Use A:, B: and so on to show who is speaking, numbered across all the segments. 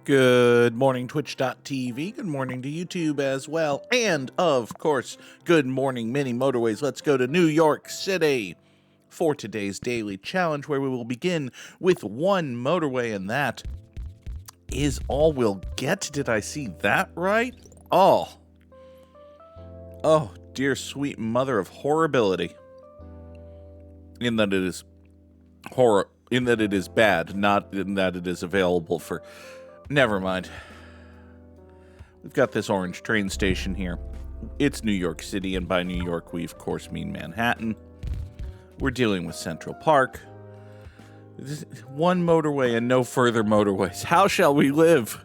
A: Good morning, Twitch.tv. Good morning to YouTube as well. And, of course, good morning, Mini Motorways. Let's go to New York City for today's daily challenge, where we will begin with one motorway, and that is all we'll get. Did I see that right? Oh, dear sweet mother of horribility. In that it is bad, not in that it is available for... Never mind. We've got this orange train station here. It's New York City, and by New York, we of course mean Manhattan. We're dealing with Central Park. One motorway and no further motorways. How shall we live?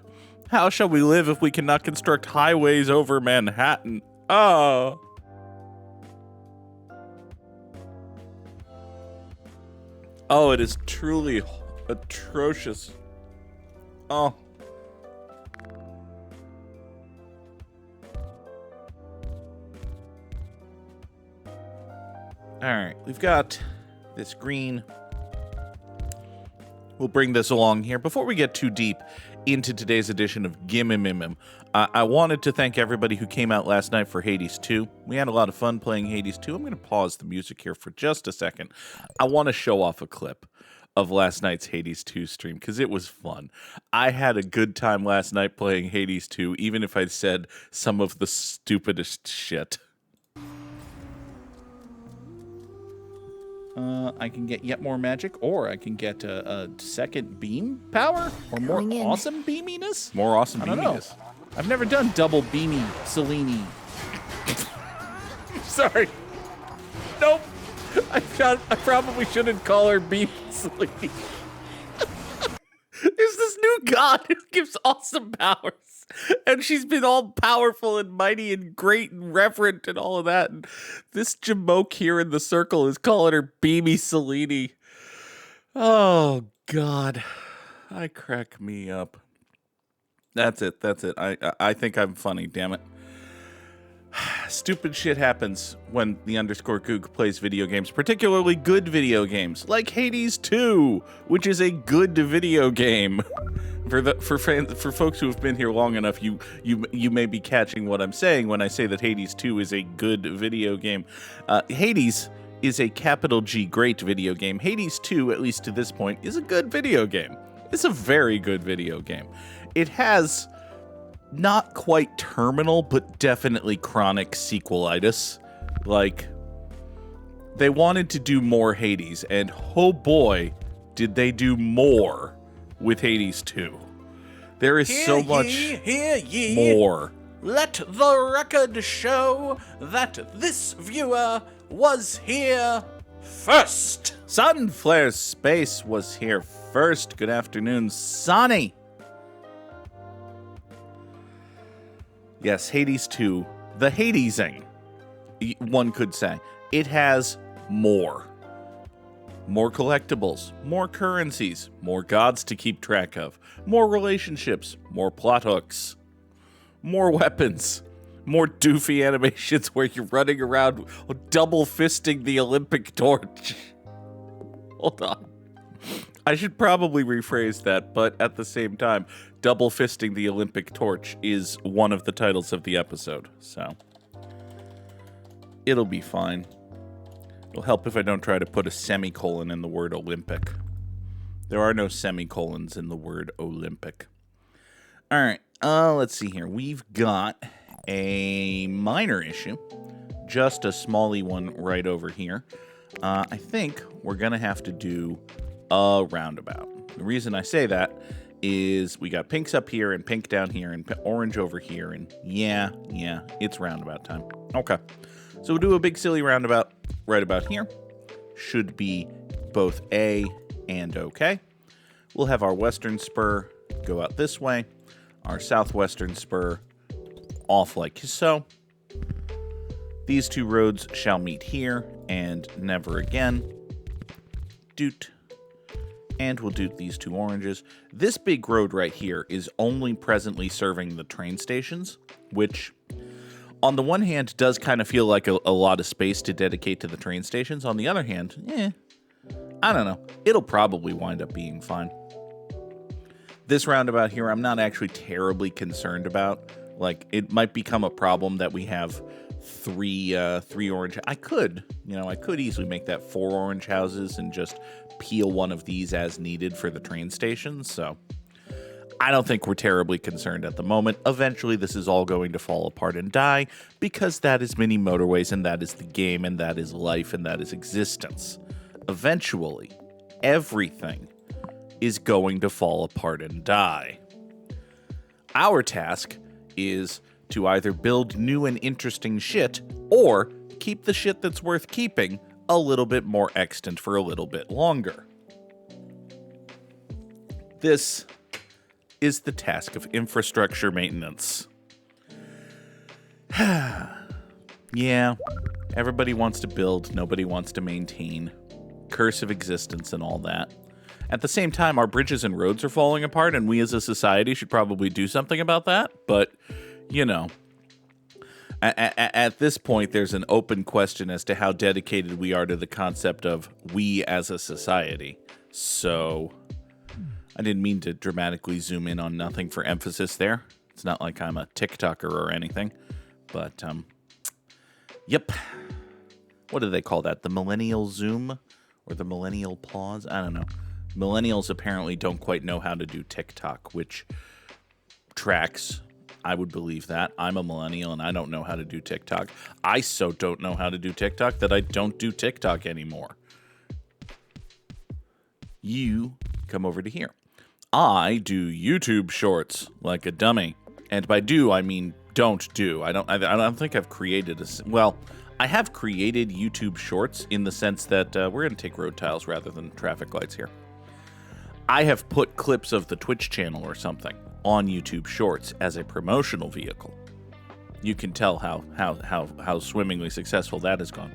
A: How shall we live if we cannot construct highways over Manhattan? Oh. Oh, it is truly atrocious. Oh. Alright, we've got this green. We'll bring this along here. Before we get too deep into today's edition of Gimmimimim, I wanted to thank everybody who came out last night for Hades 2. We had a lot of fun playing Hades 2. I'm going to pause the music here for just a second. I want to show off a clip of last night's Hades 2 stream, because it was fun. I had a good time last night playing Hades 2, even if I said some of the stupidest shit. I can get yet more magic, or I can get a second beam power, or more awesome beaminess. More awesome beaminess. I've never done double beamy Selene. Sorry. Nope. I probably shouldn't call her Beam Selene. There's this new god who gives awesome powers. And she's been all powerful and mighty and great and reverent and all of that. And this Jamoke here in the circle is calling her Beamy Selene. Oh, God. I crack me up. That's it. I think I'm funny, damn it. Stupid shit happens when the _Goog plays video games, particularly good video games, like Hades 2, which is a good video game. For folks who have been here long enough, you may be catching what I'm saying when I say that Hades 2 is a good video game. Hades is a capital G great video game. Hades 2, at least to this point, is a good video game. It's a very good video game. It has not quite terminal, but definitely chronic sequelitis. Like, they wanted to do more Hades, and oh boy, did they do more with Hades 2. There is so much more. Let the record show that this viewer was here first. Sunflare Space was here first. Good afternoon, Sonny. Yes, Hades 2, the Hadesing, one could say. It has more. More collectibles, more currencies, more gods to keep track of, more relationships, more plot hooks, more weapons, more doofy animations where you're running around double fisting the Olympic torch. Hold on. I should probably rephrase that, but at the same time, double fisting the Olympic torch is one of the titles of the episode, so it'll be fine. It'll help if I don't try to put a semicolon in the word Olympic. There are no semicolons in the word Olympic. All right, let's see here. We've got a minor issue, just a smally one right over here. I think we're going to have to do a roundabout. The reason I say that is we got pinks up here and pink down here and orange over here, and yeah, it's roundabout time. Okay, so we'll do a big silly roundabout right about here. Should be both A and okay. We'll have our western spur go out this way, our southwestern spur off like so. These two roads shall meet here and never again. Doot. And we'll do these two oranges. This big road right here is only presently serving the train stations, which on the one hand does kind of feel like a lot of space to dedicate to the train stations. On the other hand, I don't know. It'll probably wind up being fine. This roundabout here, I'm not actually terribly concerned about. Like, it might become a problem that we have three orange. I could easily make that 4 orange houses and just peel one of these as needed for the train stations. So I don't think we're terribly concerned at the moment. Eventually, this is all going to fall apart and die because that is mini motorways, and that is the game, and that is life, and that is existence. Eventually, everything is going to fall apart and die. Our task is to either build new and interesting shit or keep the shit that's worth keeping a little bit more extant for a little bit longer. This is the task of infrastructure maintenance. Yeah, everybody wants to build, nobody wants to maintain. Curse of existence and all that. At the same time, our bridges and roads are falling apart, and we as a society should probably do something about that. But, you know, at this point, there's an open question as to how dedicated we are to the concept of we as a society. So, I didn't mean to dramatically zoom in on nothing for emphasis there. It's not like I'm a TikToker or anything. But, yep. What do they call that? The millennial zoom? Or the millennial pause? I don't know. Millennials apparently don't quite know how to do TikTok, which tracks. I would believe that. I'm a millennial and I don't know how to do TikTok. I so don't know how to do TikTok that I don't do TikTok anymore. You come over to here. I do YouTube shorts like a dummy. And by do, I mean don't do. I don't think I've created I have created YouTube shorts in the sense that we're going to take road tiles rather than traffic lights here. I have put clips of the Twitch channel or something on YouTube Shorts as a promotional vehicle. You can tell how swimmingly successful that has gone.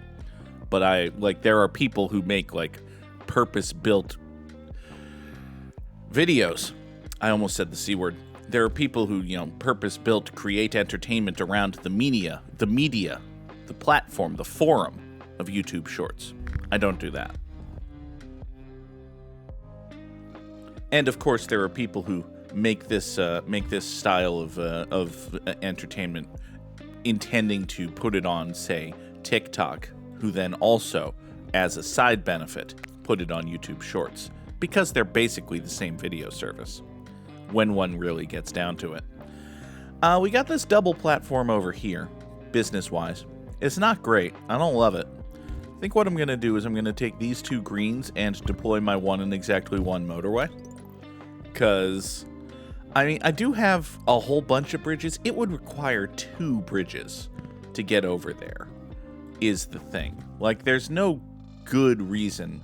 A: But there are people who make purpose-built videos. I almost said the C word. There are people who, purpose-built create entertainment around the media, the platform, the forum of YouTube Shorts. I don't do that. And of course, there are people who make this style of entertainment, intending to put it on, say, TikTok, who then also, as a side benefit, put it on YouTube Shorts, because they're basically the same video service, when one really gets down to it. We got this double platform over here, business-wise. It's not great. I don't love it. I think what I'm going to do is I'm going to take these 2 greens and deploy my 1 and exactly 1 motorway. Because, I do have a whole bunch of bridges. It would require 2 bridges to get over there, is the thing. There's no good reason.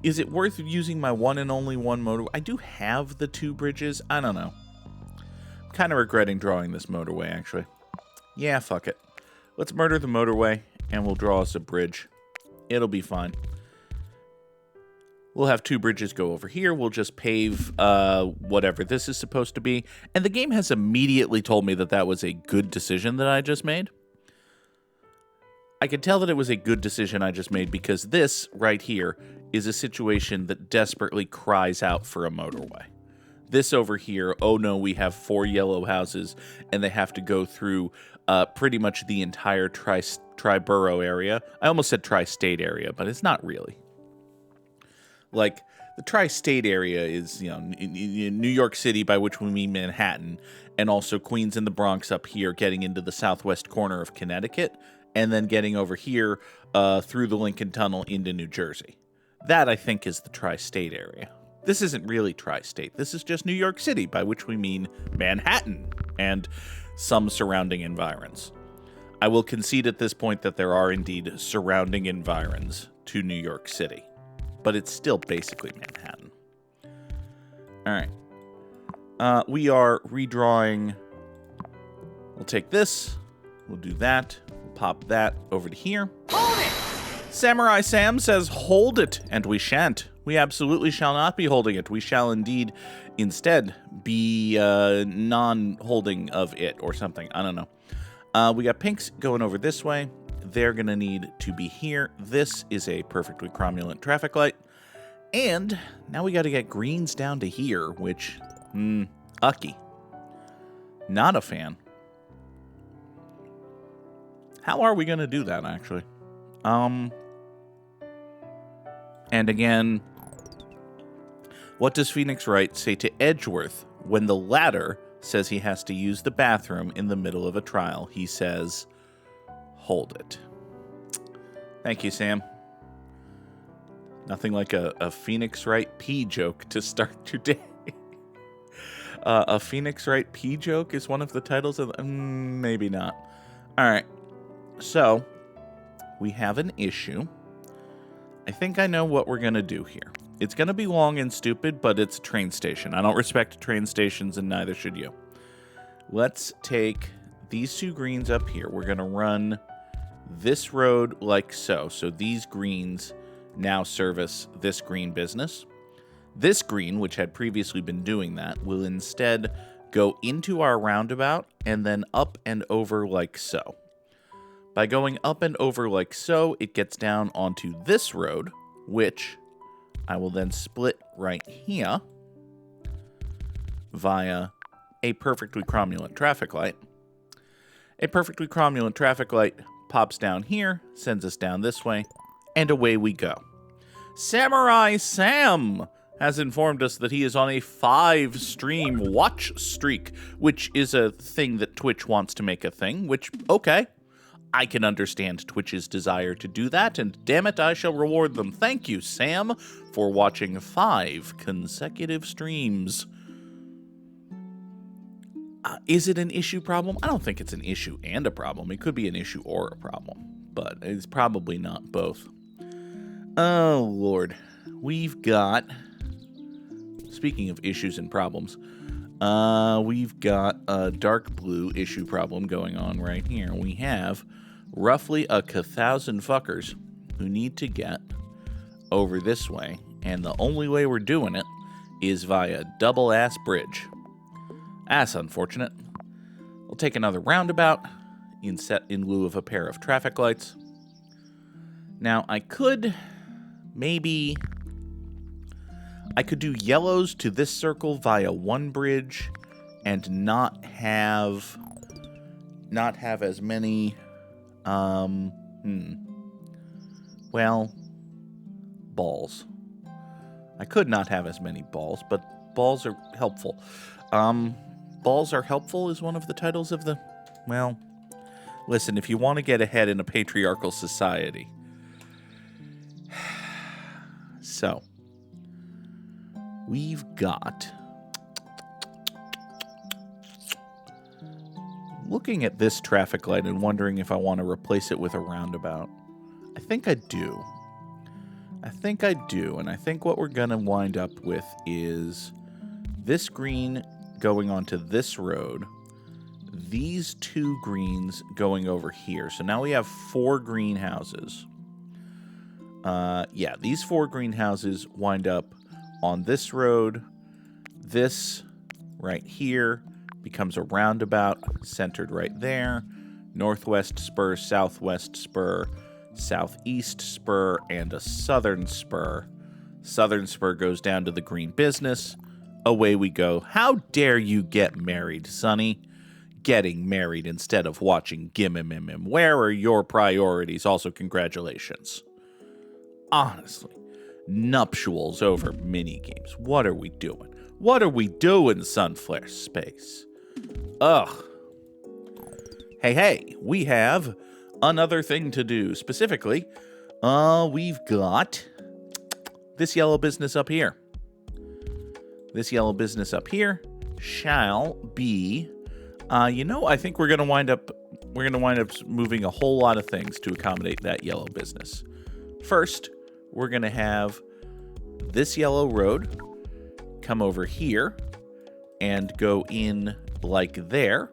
A: Is it worth using my 1 and only 1 motorway? I do have the 2 bridges. I don't know. I'm kind of regretting drawing this motorway, actually. Yeah, fuck it. Let's murder the motorway, and we'll draw us a bridge. It'll be fine. We'll have 2 bridges go over here. We'll just pave whatever this is supposed to be. And the game has immediately told me that that was a good decision that I just made. I can tell that it was a good decision I just made because this right here is a situation that desperately cries out for a motorway. This over here, oh no, we have 4 yellow houses and they have to go through pretty much the entire tri-borough area. I almost said tri-state area, but it's not really. The tri-state area is, in New York City, by which we mean Manhattan, and also Queens and the Bronx up here, getting into the southwest corner of Connecticut, and then getting over here through the Lincoln Tunnel into New Jersey. That, I think, is the tri-state area. This isn't really tri-state. This is just New York City, by which we mean Manhattan and some surrounding environs. I will concede at this point that there are indeed surrounding environs to New York City. But it's still basically Manhattan. All right. We are redrawing. We'll take this. We'll do that. We'll pop that over to here. Hold it! Samurai Sam says, hold it, and we shan't. We absolutely shall not be holding it. We shall indeed instead be non-holding of it or something. I don't know. We got pinks going over this way. They're going to need to be here. This is a perfectly cromulent traffic light. And now we got to get greens down to here, which, ucky. Not a fan. How are we going to do that, actually? And again, what does Phoenix Wright say to Edgeworth when the latter says he has to use the bathroom in the middle of a trial? He says, hold it. Thank you, Sam. Nothing like a Phoenix Wright pee joke to start your day. A Phoenix Wright pee joke is one of the titles of... maybe not. All right. So, we have an issue. I think I know what we're going to do here. It's going to be long and stupid, but it's a train station. I don't respect train stations, and neither should you. Let's take these two greens up here. We're going to run this road like so. So these greens now service this green business. This green, which had previously been doing that, will instead go into our roundabout and then up and over like so. By going up and over like so, it gets down onto this road, which I will then split right here via a perfectly cromulent traffic light. A perfectly cromulent traffic light pops down here, sends us down this way, and away we go. Samurai Sam has informed us that he is on a 5-stream watch streak, which is a thing that Twitch wants to make a thing, which, okay. I can understand Twitch's desire to do that, and damn it, I shall reward them. Thank you, Sam, for watching 5 consecutive streams. Is it an issue problem? I don't think it's an issue and a problem. It could be an issue or a problem, but it's probably not both. Oh, Lord. We've got... Speaking of issues and problems, we've got a dark blue issue problem going on right here. We have roughly 1,000 fuckers who need to get over this way, and the only way we're doing it is via double-ass bridge. That's unfortunate. We'll take another roundabout in lieu of a pair of traffic lights. Now, I could do yellows to this circle via one bridge and not have as many, balls. I could not have as many balls, but balls are helpful. Balls are helpful is one of the titles of the, well, listen, if you want to get ahead in a patriarchal society. So, we've got, looking at this traffic light and wondering if I want to replace it with a roundabout. I think I do. And I think what we're going to wind up with is this green going onto this road, these 2 greens going over here. So now we have 4 greenhouses. These 4 greenhouses wind up on this road. This right here becomes a roundabout centered right there. Northwest spur, southwest spur, southeast spur, and a southern spur. Southern spur goes down to the green business. Away we go. How dare you get married, Sonny? Getting married instead of watching Gimmimimim. Where are your priorities? Also, congratulations. Honestly, nuptials over minigames. What are we doing? What are we doing, Sunflare Space? Ugh. Hey, we have another thing to do. Specifically, we've got this yellow business up here. This yellow business up here shall be, I think we're going to wind up moving a whole lot of things to accommodate that yellow business. First, we're going to have this yellow road come over here and go in like there,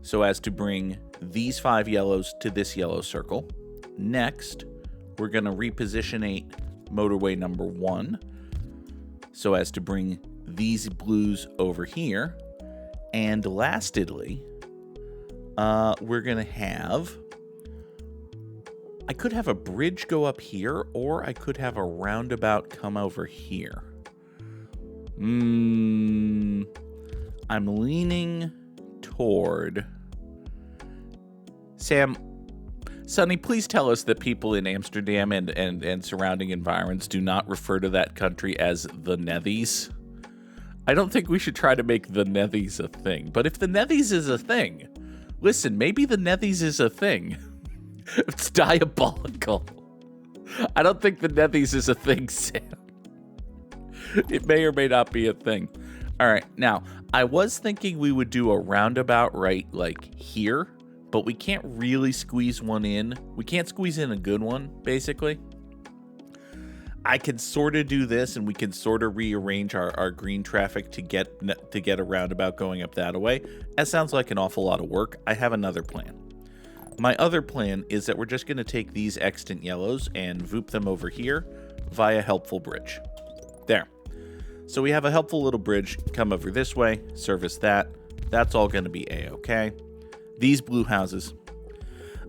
A: so as to bring these 5 yellows to this yellow circle. Next, we're going to repositionate motorway number 1, so as to bring these blues over here. And lastly, we're going to have I could have a bridge go up here, or I could have a roundabout come over here. I'm leaning toward... Sam, Sonny, please tell us that people in Amsterdam and surrounding environs do not refer to that country as the Nethies. I don't think we should try to make the Nethies a thing. But if the Nethies is a thing, listen, maybe the Nethies is a thing. It's diabolical. I don't think the Nethies is a thing, Sam. It may or may not be a thing. All right, now, I was thinking we would do a roundabout right, like, here, but we can't really squeeze one in. We can't squeeze in a good one, basically. I can sort of do this, and we can sort of rearrange our green traffic to get a roundabout going up that way. That sounds like an awful lot of work. I have another plan. My other plan is that we're just going to take these extant yellows and voop them over here via Helpful Bridge. There. So we have a helpful little bridge come over this way, service that. That's all going to be A-okay. These blue houses.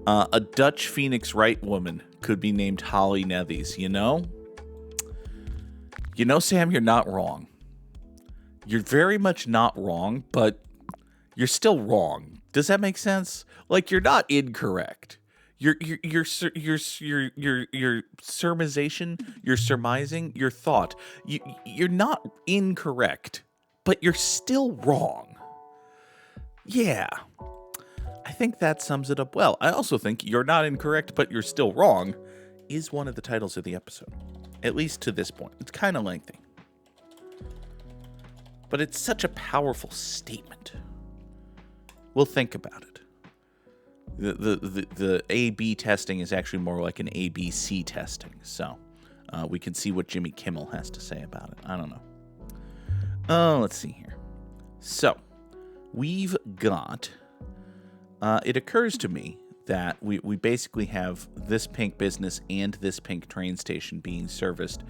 A: A Dutch Phoenix Wright woman could be named Holly Nethies, you know? You know, Sam, you're not wrong. You're very much not wrong, but you're still wrong. Does that make sense? Like, you're not incorrect. Your surmisation, your surmising, your thought. You're not incorrect, but you're still wrong. Yeah. I think that sums it up well. I also think you're not incorrect, but you're still wrong is one of the titles of the episode. At least to this point. It's kind of lengthy. But it's such a powerful statement. We'll think about it. The A-B testing is actually more like an ABC testing. So we can see what Jimmy Kimmel has to say about it. I don't know. Oh, let's see here. So we've got... it occurs to me that we basically have this pink business and this pink train station being serviced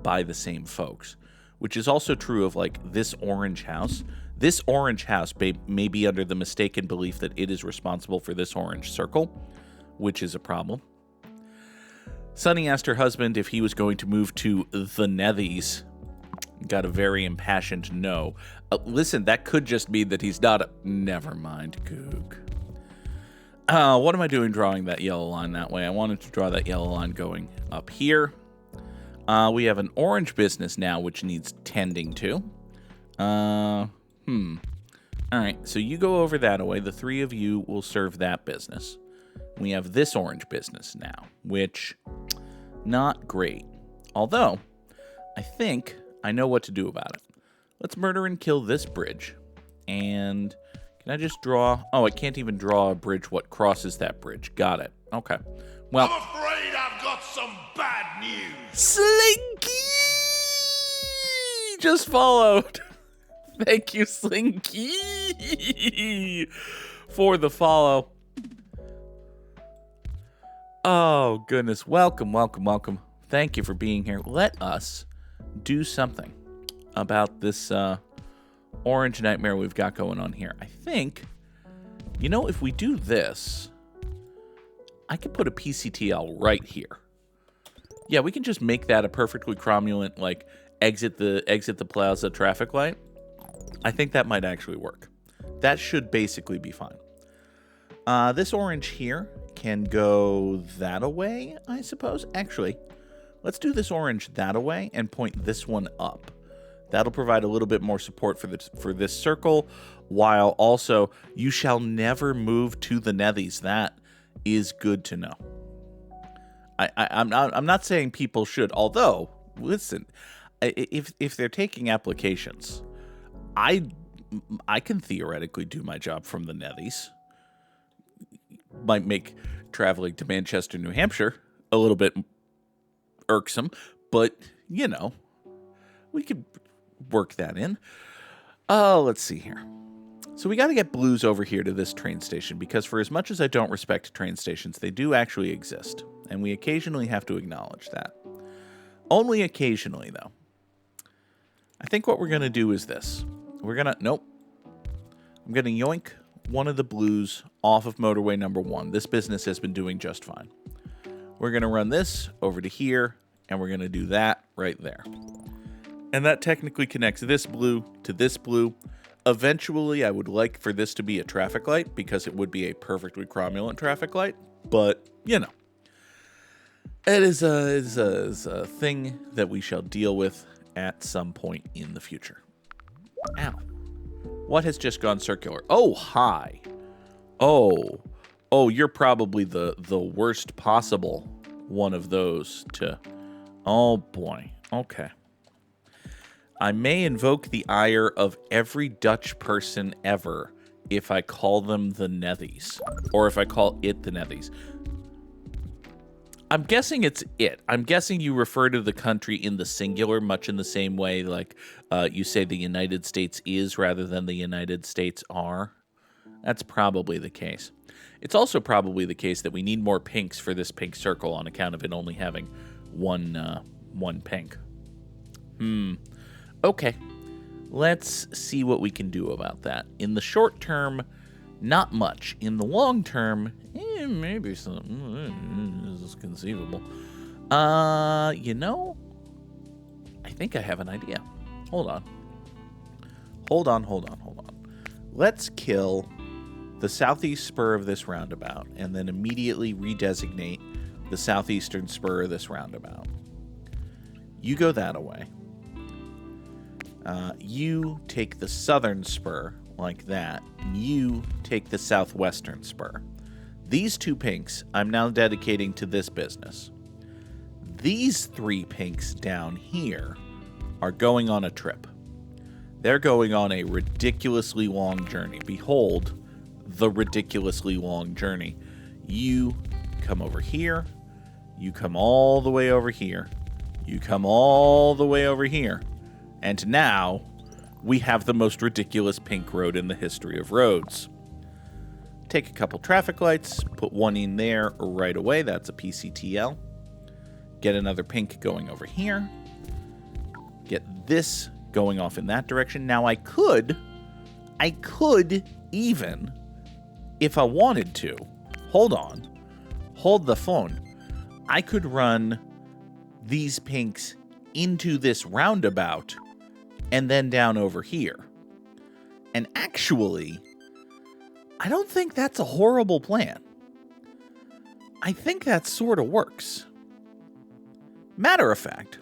A: by the same folks, which is also true of like this orange house. This orange house may be under the mistaken belief that it is responsible for this orange circle, which is a problem. Sunny asked her husband if he was going to move to the Nethies. Got a very impassioned no. Listen, that could just mean that he's not Never mind, Goog. What am I doing drawing that yellow line that way? I wanted to draw that yellow line going up here. We have an orange business now, which needs tending to. All right, so you go over that way. The three of you will serve that business. We have this orange business now, which, not great. Although, I think I know what to do about it. Let's murder and kill this bridge. And can I just draw? Oh, I can't even draw a bridge what crosses that bridge. Got it. Okay. Well,
B: I'm afraid I've got some bad news.
A: Slinky just followed. Thank you, Slinky, for the follow. Oh, goodness. Welcome, welcome, welcome. Thank you for being here. Let us do something about this orange nightmare we've got going on here. I think, you know, if we do this, I could put a PCTL right here. Yeah, we can just make that a perfectly cromulent, like, exit the plaza traffic light. I think that might actually work. That should basically be fine. This orange here can go that away, I suppose. Actually, let's do this orange that away and point this one up. That'll provide a little bit more support for this circle, while also you shall never move to the Nethies. That is good to know. I'm not saying people should, although, listen, if they're taking applications, I can theoretically do my job from the Nethies. Might make traveling to Manchester, New Hampshire a little bit irksome, but, you know, we could work that in. Let's see here. So we got to get blues over here to this train station, because for as much as I don't respect train stations, they do actually exist, and we occasionally have to acknowledge that. Only occasionally, though. I think what we're going to do is this. I'm going to yoink one of the blues off of motorway number 1. This business has been doing just fine. We're We're going to run this over to here, and we're going to do that right there. And that technically connects this blue to this blue. Eventually, I would like for this to be a traffic light because it would be a perfectly cromulent traffic light. But, you know, it is a thing that we shall deal with at some point in the future. Ow. What has just gone circular? Oh, hi. Oh, you're probably the worst possible one of those to... Oh, boy. Okay. I may invoke the ire of every Dutch person ever if I call them the Nethies. Or if I call it the Nethies. I'm guessing it's it. I'm guessing you refer to the country in the singular, much in the same way like you say the United States is rather than the United States are. That's probably the case. It's also probably the case that we need more pinks for this pink circle on account of it only having one pink. Okay. Let's see what we can do about that. In the short term, not much. In the long term, maybe something. This is conceivable. You know, I think I have an idea. Hold on. Let's kill the southeast spur of this roundabout and then immediately redesignate the southeastern spur of this roundabout. You go that away. You take the southern spur like that. You take the southwestern spur. These 2 pinks I'm now dedicating to this business. These 3 pinks down here are going on a trip. They're going on a ridiculously long journey. Behold, the ridiculously long journey. You come over here. You come all the way over here. You come all the way over here. And now, we have the most ridiculous pink road in the history of roads. Take a couple traffic lights, put one in there right away. That's a PCTL. Get another pink going over here. Get this going off in that direction. Now, I could even, if I wanted to, hold the phone. I could run these pinks into this roundabout and then down over here. And actually, I don't think that's a horrible plan. I think that sort of works. Matter of fact,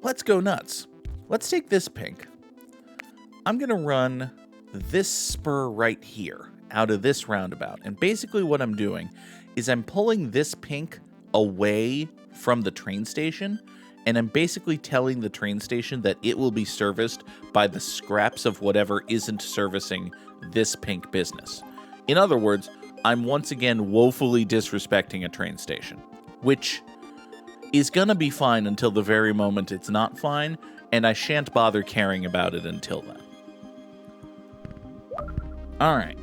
A: let's go nuts. Let's take this pink. I'm going to run this spur right here out of this roundabout. And basically what I'm doing is I'm pulling this pink away from the train station, and I'm basically telling the train station that it will be serviced by the scraps of whatever isn't servicing this pink business. In other words, I'm once again woefully disrespecting a train station, which is gonna be fine until the very moment it's not fine, and I shan't bother caring about it until then. Alright.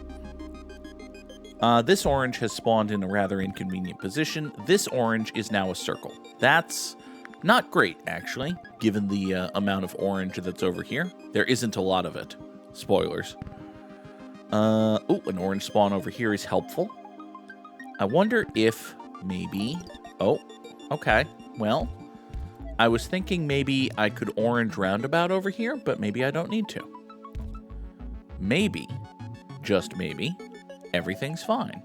A: This orange has spawned in a rather inconvenient position. This orange is now a circle. That's not great, actually, given the amount of orange that's over here. There isn't a lot of it. Spoilers. An orange spawn over here is helpful. I wonder if maybe... Oh, okay. Well, I was thinking maybe I could orange roundabout over here, but maybe I don't need to. Maybe, just maybe, everything's fine.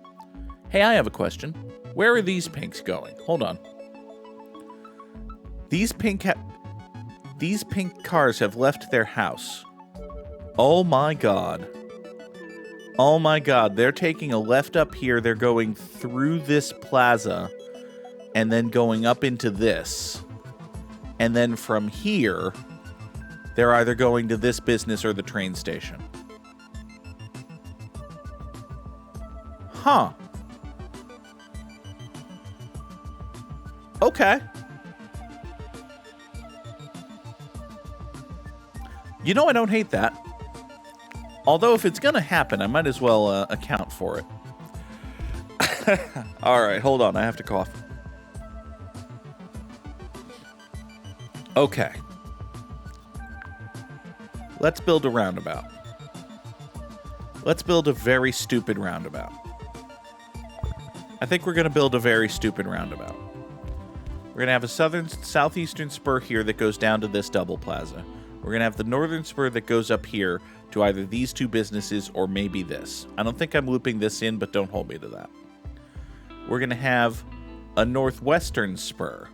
A: Hey, I have a question. Where are these pinks going? Hold on. These pink cars have left their house. Oh my god. Oh my god, they're taking a left up here. They're going through this plaza and then going up into this. And then from here, they're either going to this business or the train station. Huh. Okay. You know, I don't hate that. Although, if it's going to happen, I might as well account for it. All right, hold on. I have to cough. Okay. Let's build a roundabout. Let's build a very stupid roundabout. I think we're going to build a very stupid roundabout. We're going to have a southeastern spur here that goes down to this double plaza. We're going to have the northern spur that goes up here to either these two businesses or maybe this. I don't think I'm looping this in, but don't hold me to that. We're going to have a northwestern spur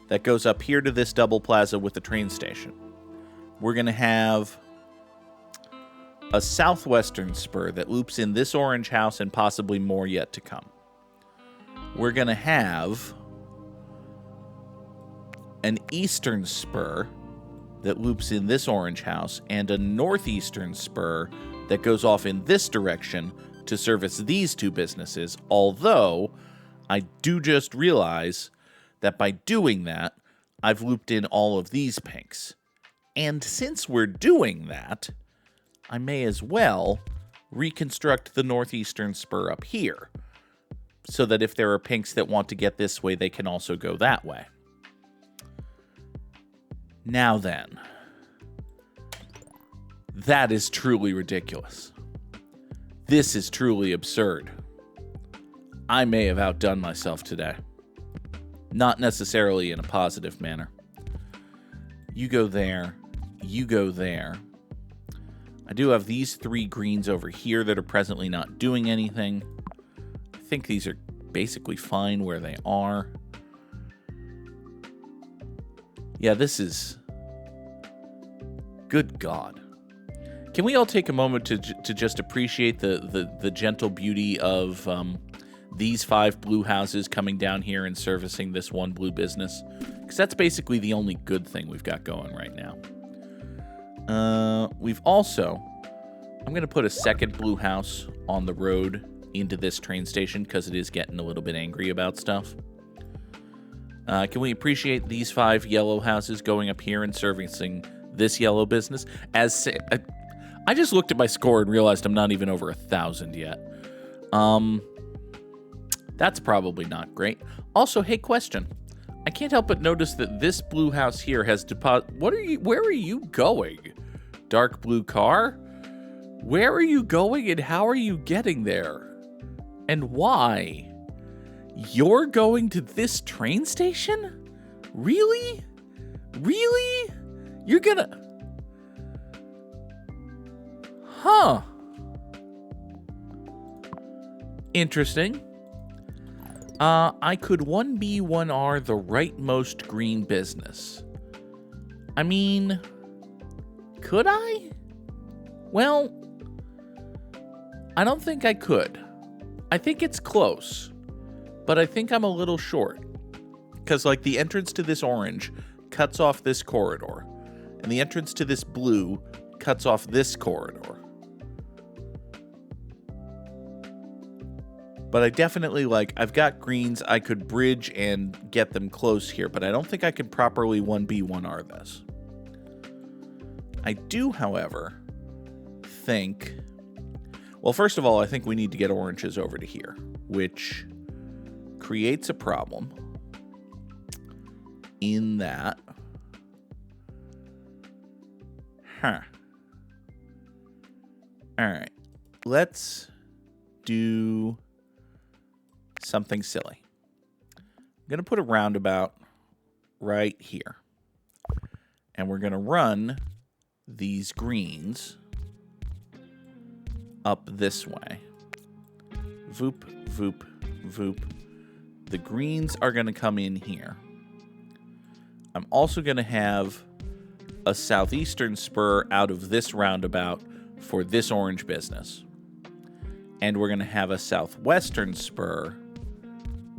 A: that goes up here to this double plaza with the train station. We're going to have a southwestern spur that loops in this orange house and possibly more yet to come. We're going to have an eastern spur that loops in this orange house and a northeastern spur that goes off in this direction to service these two businesses, although I do just realize that by doing that, I've looped in all of these pinks. And since we're doing that, I may as well reconstruct the northeastern spur up here, so that if there are pinks that want to get this way, they can also go that way. Now then, that is truly ridiculous. This is truly absurd. I may have outdone myself today. Not necessarily in a positive manner. You go there. You go there. I do have these 3 greens over here that are presently not doing anything. I think these are basically fine where they are. Yeah, this is... Good God. Can we all take a moment to just appreciate the gentle beauty of these 5 blue houses coming down here and servicing this one blue business? Because that's basically the only good thing we've got going right now. We've also... I'm going to put a second blue house on the road into this train station because it is getting a little bit angry about stuff. Can we appreciate these 5 yellow houses going up here and servicing this yellow business? I just looked at my score and realized I'm not even over 1,000 yet. That's probably not great. Also, hey, question. I can't help but notice that this blue house here has deposit. Where are you going? Dark blue car? Where are you going and how are you getting there? And why? You're going to this train station? Really? Really? You're gonna... Huh. Interesting. I could 1B, 1R the rightmost green business. I mean, could I? Well, I don't think I could. I think it's close, but I think I'm a little short. Because, like, the entrance to this orange cuts off this corridor, and the entrance to this blue cuts off this corridor. But I definitely, I've got greens. I could bridge and get them close here, but I don't think I could properly 1B, 1R this. I do, however, think... Well, first of all, I think we need to get oranges over to here, which creates a problem in that... All right. Let's do something silly. I'm going to put a roundabout right here. And we're going to run these greens up this way. Voop, voop, voop. The greens are going to come in here. I'm also going to have a southeastern spur out of this roundabout for this orange business. And we're going to have a southwestern spur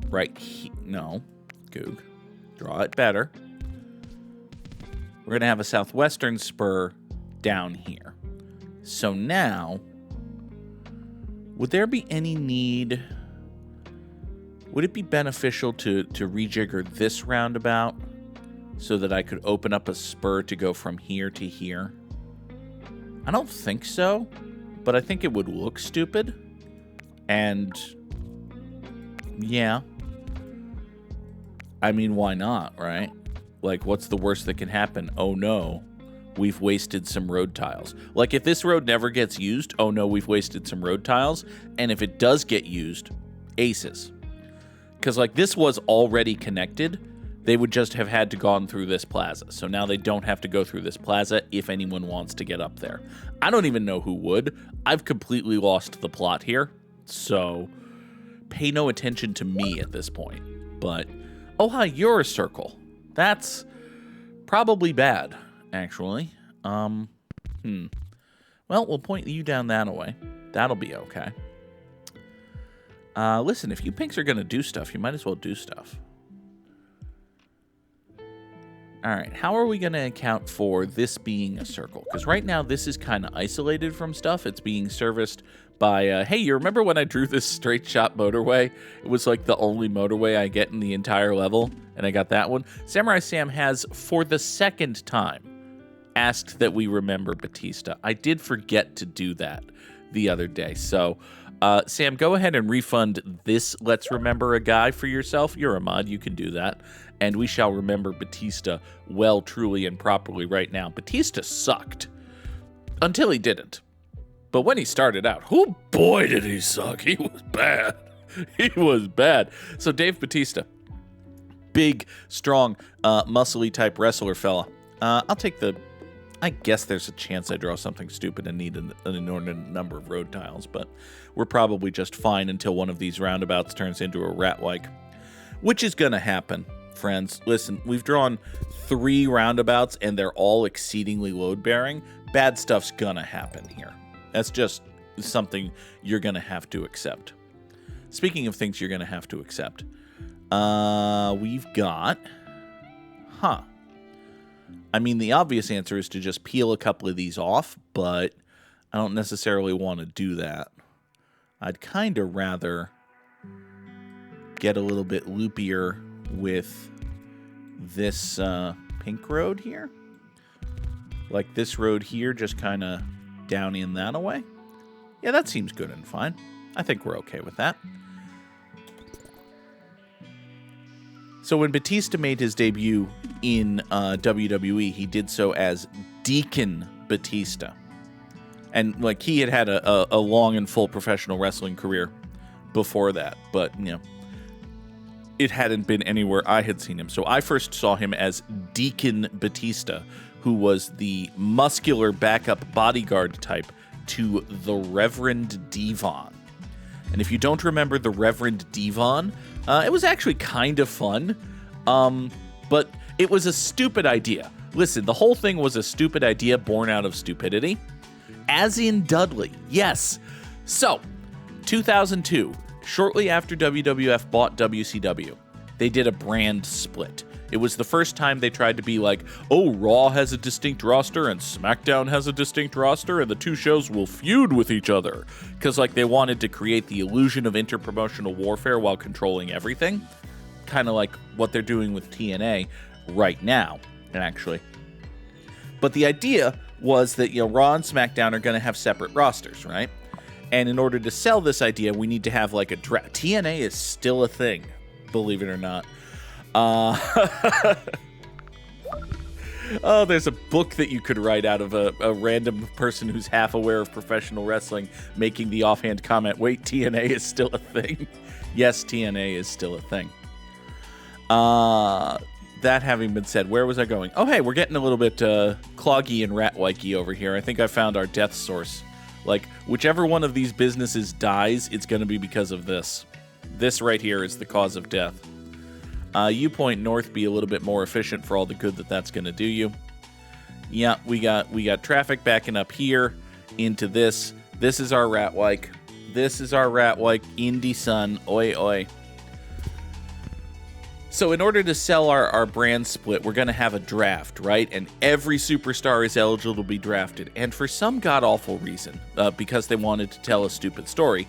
A: right here. No, Goog. Draw it better. We're going to have a southwestern spur down here. So now, would there be any need... Would it be beneficial to rejigger this roundabout so that I could open up a spur to go from here to here? I don't think so, but I think it would look stupid. And, yeah. I mean, why not, right? Like, what's the worst that can happen? Oh, no, we've wasted some road tiles. Like, if this road never gets used, oh, no, we've wasted some road tiles. And if it does get used, aces. Because, like, this was already connected. They would just have had to gone through this plaza. So now they don't have to go through this plaza if anyone wants to get up there. I don't even know who would. I've completely lost the plot here. So pay no attention to me at this point. But, oh, hi, you're a circle. That's probably bad, actually. Well, we'll point you down that way. That'll be okay. Listen, if you pinks are going to do stuff, you might as well do stuff. All right, how are we going to account for this being a circle? Because right now, this is kind of isolated from stuff. It's being serviced by, hey, you remember when I drew this straight shot motorway? It was like the only motorway I get in the entire level, and I got that one. Samurai Sam has, for the second time, asked that we remember Batista. I did forget to do that the other day. So, Sam, go ahead and refund this Let's Remember a Guy for yourself. You're a mod, you can do that. And we shall remember Batista well, truly, and properly right now. Batista sucked. Until he didn't. But when he started out, oh boy did he suck. He was bad. He was bad. So Dave Batista, big, strong, muscly type wrestler fella. I'll take the... I guess there's a chance I draw something stupid and need an inordinate number of road tiles, but we're probably just fine until one of these roundabouts turns into a rat-like. Which is going to happen, friends. Listen, we've drawn 3 roundabouts, and they're all exceedingly load-bearing. Bad stuff's going to happen here. That's just something you're going to have to accept. Speaking of things you're going to have to accept, we've got... I mean, the obvious answer is to just peel a couple of these off, but I don't necessarily want to do that. I'd kind of rather get a little bit loopier with this pink road here. Like this road here, just kind of down in that away. Yeah, that seems good and fine. I think we're okay with that. So when Batista made his debut in WWE, he did so as Deacon Batista. And, like, he had a long and full professional wrestling career before that. But, you know, it hadn't been anywhere I had seen him. So I first saw him as Deacon Batista, who was the muscular backup bodyguard type to the Reverend D-Von. And if you don't remember the Reverend D-Von, it was actually kind of fun, but it was a stupid idea. Listen, the whole thing was a stupid idea born out of stupidity, as in Dudley. Yes. So, 2002, shortly after WWF bought WCW, they did a brand split. It was the first time they tried to be like, oh, Raw has a distinct roster and SmackDown has a distinct roster and the two shows will feud with each other. Because, like, they wanted to create the illusion of interpromotional warfare while controlling everything. Kind of like what they're doing with TNA right now, actually. But the idea was that, you know, Raw and SmackDown are going to have separate rosters, right? And in order to sell this idea, we need to have, like, a draft. TNA is still a thing, believe it or not. Oh, there's a book that you could write out of a random person who's half aware of professional wrestling making the offhand comment, wait, TNA is still a thing? Yes, TNA is still a thing. That having been said, where was I going? Oh, hey, we're getting a little bit cloggy and rat-wikey over here. I think I found our death source. Like, whichever one of these businesses dies, it's going to be because of this. This right here is the cause of death. You point north, be a little bit more efficient for all the good that that's going to do you. Yeah, we got traffic backing up here into this. This is our Ratwike. This is our Ratwike. Indie Sun. Oi, oi. So in order to sell our brand split, we're going to have a draft, right? And every superstar is eligible to be drafted. And for some god-awful reason, because they wanted to tell a stupid story,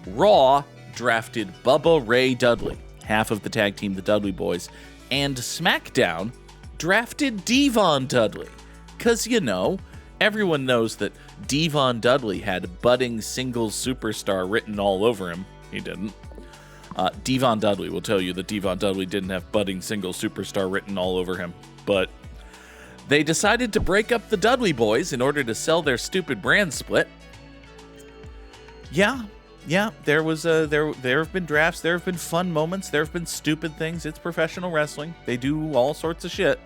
A: Raw drafted Bubba Ray Dudley, half of the tag team, the Dudley Boys, and SmackDown drafted D-Von Dudley. Because, you know, everyone knows that D-Von Dudley had budding singles superstar written all over him. He didn't. D-Von Dudley will tell you that D-Von Dudley didn't have budding singles superstar written all over him. But they decided to break up the Dudley Boys in order to sell their stupid brand split. Yeah, Yeah, there have been drafts, there have been fun moments, there have been stupid things. It's professional wrestling. They do all sorts of shit.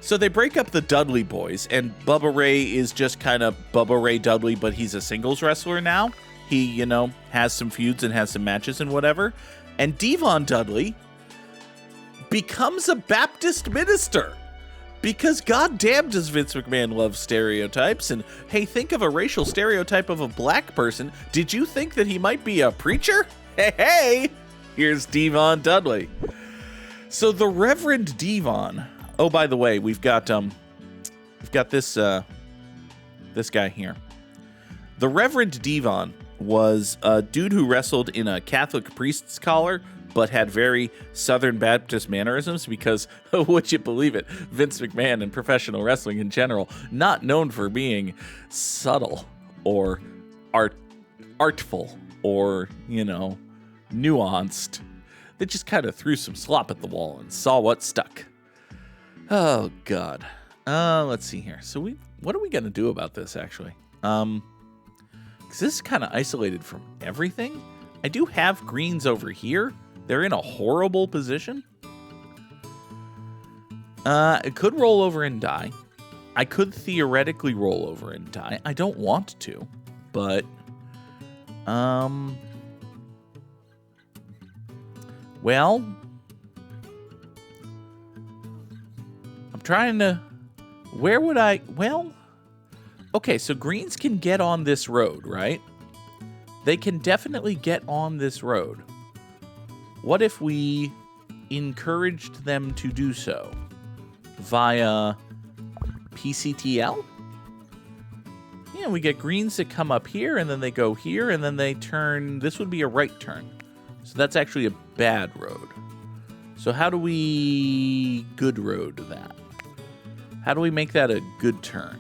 A: So they break up the Dudley boys, and Bubba Ray is just kind of Bubba Ray Dudley, but he's a singles wrestler now. He, has some feuds and has some matches and whatever. And D-Von Dudley becomes a Baptist minister. Because goddamn does Vince McMahon love stereotypes. And hey, think of a racial stereotype of a black person. Did you think that he might be a preacher? Hey, here's D-Von Dudley. So the Reverend D-Von. Oh, by the way, we've got this guy here. The Reverend D-Von was a dude who wrestled in a Catholic priest's collar, but had very Southern Baptist mannerisms because, would you believe it, Vince McMahon and professional wrestling in general, not known for being subtle or artful or, nuanced. They just kind of threw some slop at the wall and saw what stuck. Oh, God. Let's see here. So what are we going to do about this, actually? Because this is kind of isolated from everything. I do have greens over here. They're in a horrible position. It could roll over and die. I could theoretically roll over and die. I don't want to, but well, I'm trying to. Where would I? Well, okay. So greens can get on this road, right? They can definitely get on this road. What if we encouraged them to do so via PCTL? Yeah, we get greens that come up here, and then they go here, and then they turn. This would be a right turn. So that's actually a bad road. So how do we good road that? How do we make that a good turn?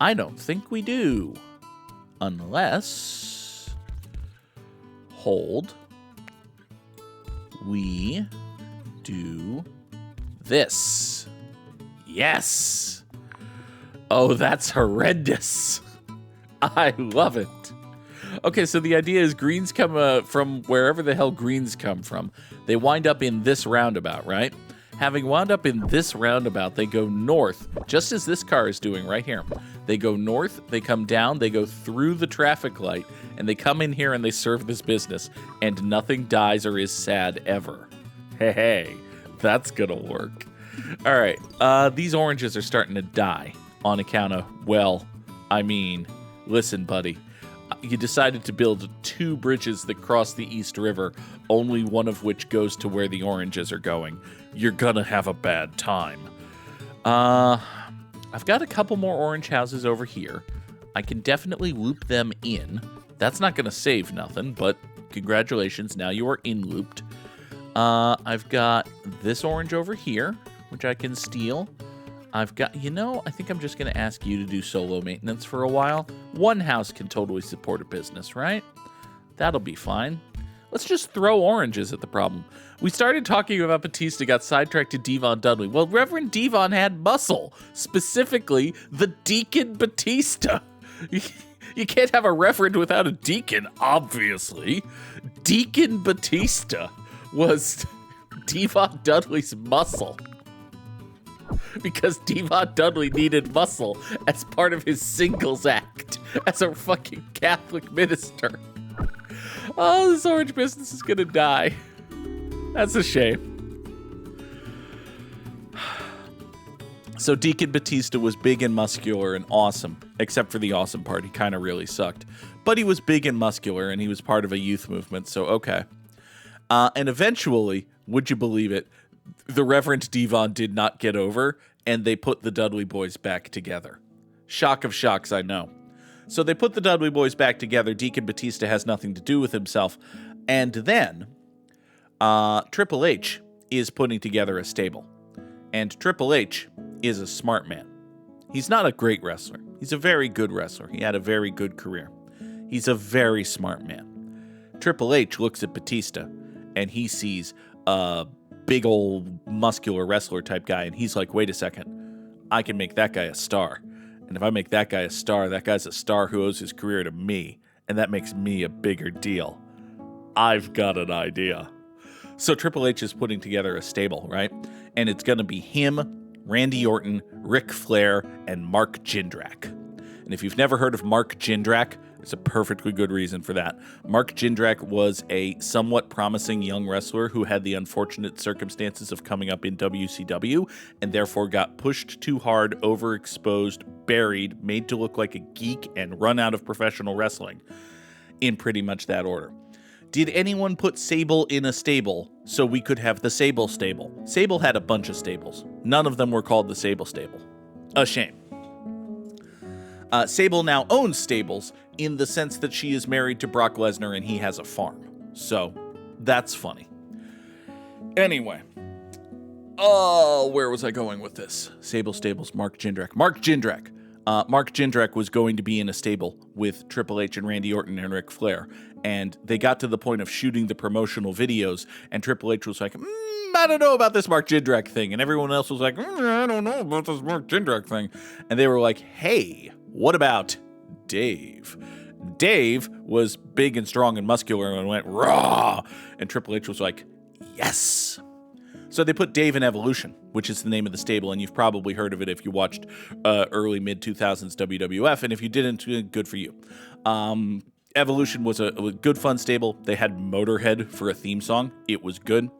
A: I don't think we do. Unless... hold... we do this. Yes. Oh, that's horrendous. I love it. Okay, so the idea is greens come from wherever the hell greens come from. They wind up in this roundabout, right? Having wound up in this roundabout, they go north, just as this car is doing right here. They go north, they come down, they go through the traffic light, and they come in here and they serve this business, and nothing dies or is sad ever. Hey, that's gonna work. All right, these oranges are starting to die on account of, well, I mean, listen, buddy. You decided to build 2 bridges that cross the East River, only one of which goes to where the oranges are going. You're gonna have a bad time. I've got a couple more orange houses over here. I can definitely loop them in. That's not gonna save nothing, but congratulations, now you are in-looped. I've got this orange over here, which I can steal. I've got, I think I'm just going to ask you to do solo maintenance for a while. One house can totally support a business, right? That'll be fine. Let's just throw oranges at the problem. We started talking about Batista, got sidetracked to D-Von Dudley. Well, Reverend D-Von had muscle, specifically the Deacon Batista. You can't have a reverend without a deacon, obviously. Deacon Batista was D-Von Dudley's muscle. Because D-Von Dudley needed muscle as part of his singles act as a fucking Catholic minister. Oh, this orange business is gonna die. That's a shame. So Deacon Batista was big and muscular and awesome, except for the awesome part. He kind of really sucked. But he was big and muscular, and he was part of a youth movement, so okay. And eventually, would you believe it, the Reverend D-Von did not get over, and they put the Dudley boys back together. Shock of shocks, I know. So they put the Dudley boys back together. Deacon Batista has nothing to do with himself. And then Triple H is putting together a stable. And Triple H is a smart man. He's not a great wrestler. He's a very good wrestler. He had a very good career. He's a very smart man. Triple H looks at Batista, and he sees a big old muscular wrestler type guy, and he's like, wait a second, I can make that guy a star. And if I make that guy a star, that guy's a star who owes his career to me. and that makes me a bigger deal. I've got an idea. So Triple H is putting together a stable, right? And it's going to be him, Randy Orton, Ric Flair, and Mark Jindrak. And if you've never heard of Mark Jindrak, there's a perfectly good reason for that. Mark Jindrak was a somewhat promising young wrestler who had the unfortunate circumstances of coming up in WCW and therefore got pushed too hard, overexposed, buried, made to look like a geek, and run out of professional wrestling in pretty much that order. Did anyone put Sable in a stable so we could have the Sable stable? Sable had a bunch of stables. None of them were called the Sable stable. A shame. Sable now owns stables in the sense that she is married to Brock Lesnar and he has a farm. So that's funny. Anyway. Oh, where was I going with this? Sable stables, Mark Jindrak. Mark Jindrak. Mark Jindrak was going to be in a stable with Triple H and Randy Orton and Ric Flair. And they got to the point of shooting the promotional videos, and Triple H was like, I don't know about this Mark Jindrak thing. And everyone else was like, I don't know about this Mark Jindrak thing. And they were like, hey, what about Dave? Dave was big and strong and muscular and went raw. And Triple H was like, yes. So they put Dave in Evolution, which is the name of the stable, and you've probably heard of it if you watched early, mid-2000s WWF, and if you didn't, good for you. Evolution was a good, fun stable. They had Motorhead for a theme song. It was good.